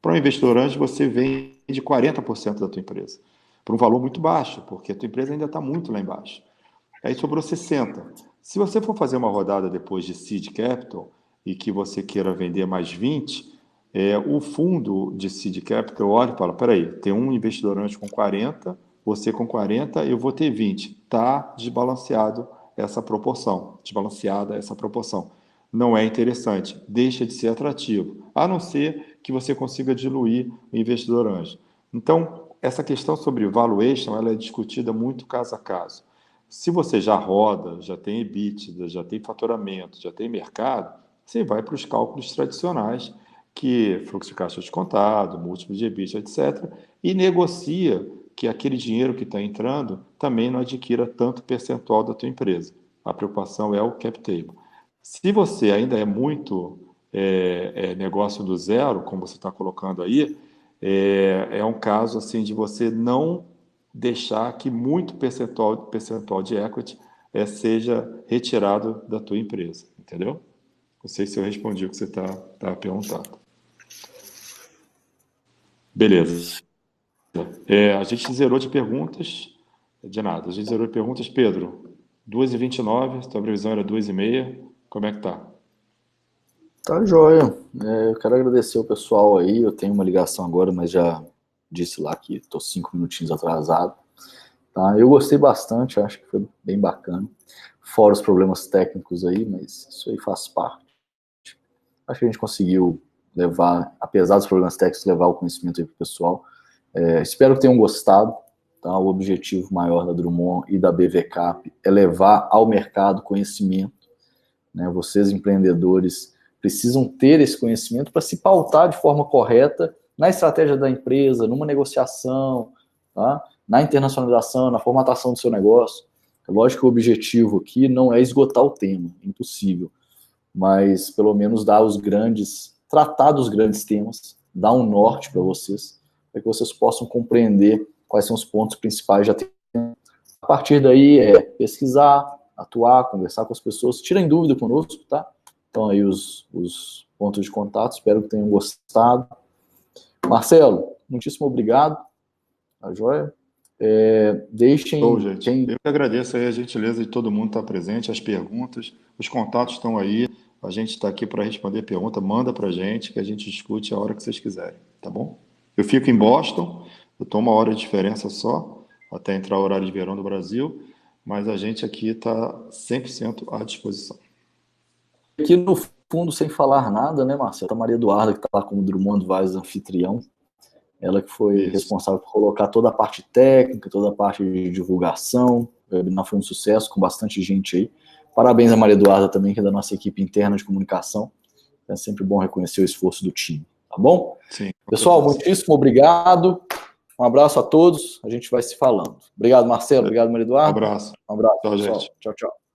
para um investidor anjo você vende 40% da tua empresa, por um valor muito baixo, porque a tua empresa ainda está muito lá embaixo. Aí sobrou 60. Se você for fazer uma rodada depois de Seed Capital e que você queira vender mais 20, o fundo de Seed Capital olha e fala, peraí, tem um investidor anjo com 40, você com 40, eu vou ter 20. Está desbalanceada essa proporção. Não é interessante, deixa de ser atrativo, a não ser que você consiga diluir o investidor anjo. Então, essa questão sobre valuation, ela é discutida muito caso a caso. Se você já roda, já tem EBITDA, já tem faturamento, já tem mercado, você vai para os cálculos tradicionais, que fluxo de caixa descontado, múltiplo de EBITDA, etc., e negocia que aquele dinheiro que está entrando também não adquira tanto percentual da tua empresa. A preocupação é o cap table. Se você ainda é muito negócio do zero, como você está colocando aí, é um caso assim de você não deixar que muito percentual de equity seja retirado da tua empresa, entendeu? Não sei se eu respondi o que você está perguntando. Beleza. A gente zerou de perguntas. De nada. A gente zerou de perguntas. Pedro, 2h29, tua previsão era 2h30. Como é que tá? Tá joia. Eu quero agradecer o pessoal aí. Eu tenho uma ligação agora, mas já disse lá que estou 5 minutinhos atrasado. Tá? Eu gostei bastante, acho que foi bem bacana. Fora os problemas técnicos aí, mas isso aí faz parte. Acho que a gente conseguiu levar, apesar dos problemas técnicos, levar o conhecimento aí para o pessoal. Espero que tenham gostado. Tá? O objetivo maior da Drummond e da BVCap é levar ao mercado conhecimento. Né? Vocês, empreendedores, precisam ter esse conhecimento para se pautar de forma correta na estratégia da empresa, numa negociação, tá? Na internacionalização, na formatação do seu negócio. É lógico que o objetivo aqui não é esgotar o tema, é impossível, mas pelo menos tratar dos grandes temas, dar um norte para vocês, para que vocês possam compreender quais são os pontos principais de atendimento. partir daí é pesquisar, atuar, conversar com as pessoas, tirem dúvida conosco, tá? Então aí os pontos de contato, espero que tenham gostado. Marcelo, muitíssimo obrigado, tá joia? Deixem... Show, gente. Eu que agradeço aí a gentileza de todo mundo estar presente, as perguntas, os contatos estão aí, a gente está aqui para responder pergunta, manda para a gente, que a gente discute a hora que vocês quiserem, tá bom? Eu fico em Boston, eu estou 1 hora de diferença só, até entrar o horário de verão do Brasil, mas a gente aqui está 100% à disposição. Aqui no fundo, sem falar nada, né, Marcelo? A Maria Eduarda, que está lá como Drummond Advisors anfitrião, ela que foi responsável por colocar toda a parte técnica, toda a parte de divulgação. O webinar foi um sucesso, com bastante gente aí. Parabéns a Maria Eduarda também, que é da nossa equipe interna de comunicação. É sempre bom reconhecer o esforço do time, tá bom? Sim. Pessoal, muitíssimo obrigado. Um abraço a todos. A gente vai se falando. Obrigado, Marcelo. Obrigado, Maria Eduarda. Um abraço. Um abraço, tchau, pessoal. gente. Tchau, tchau.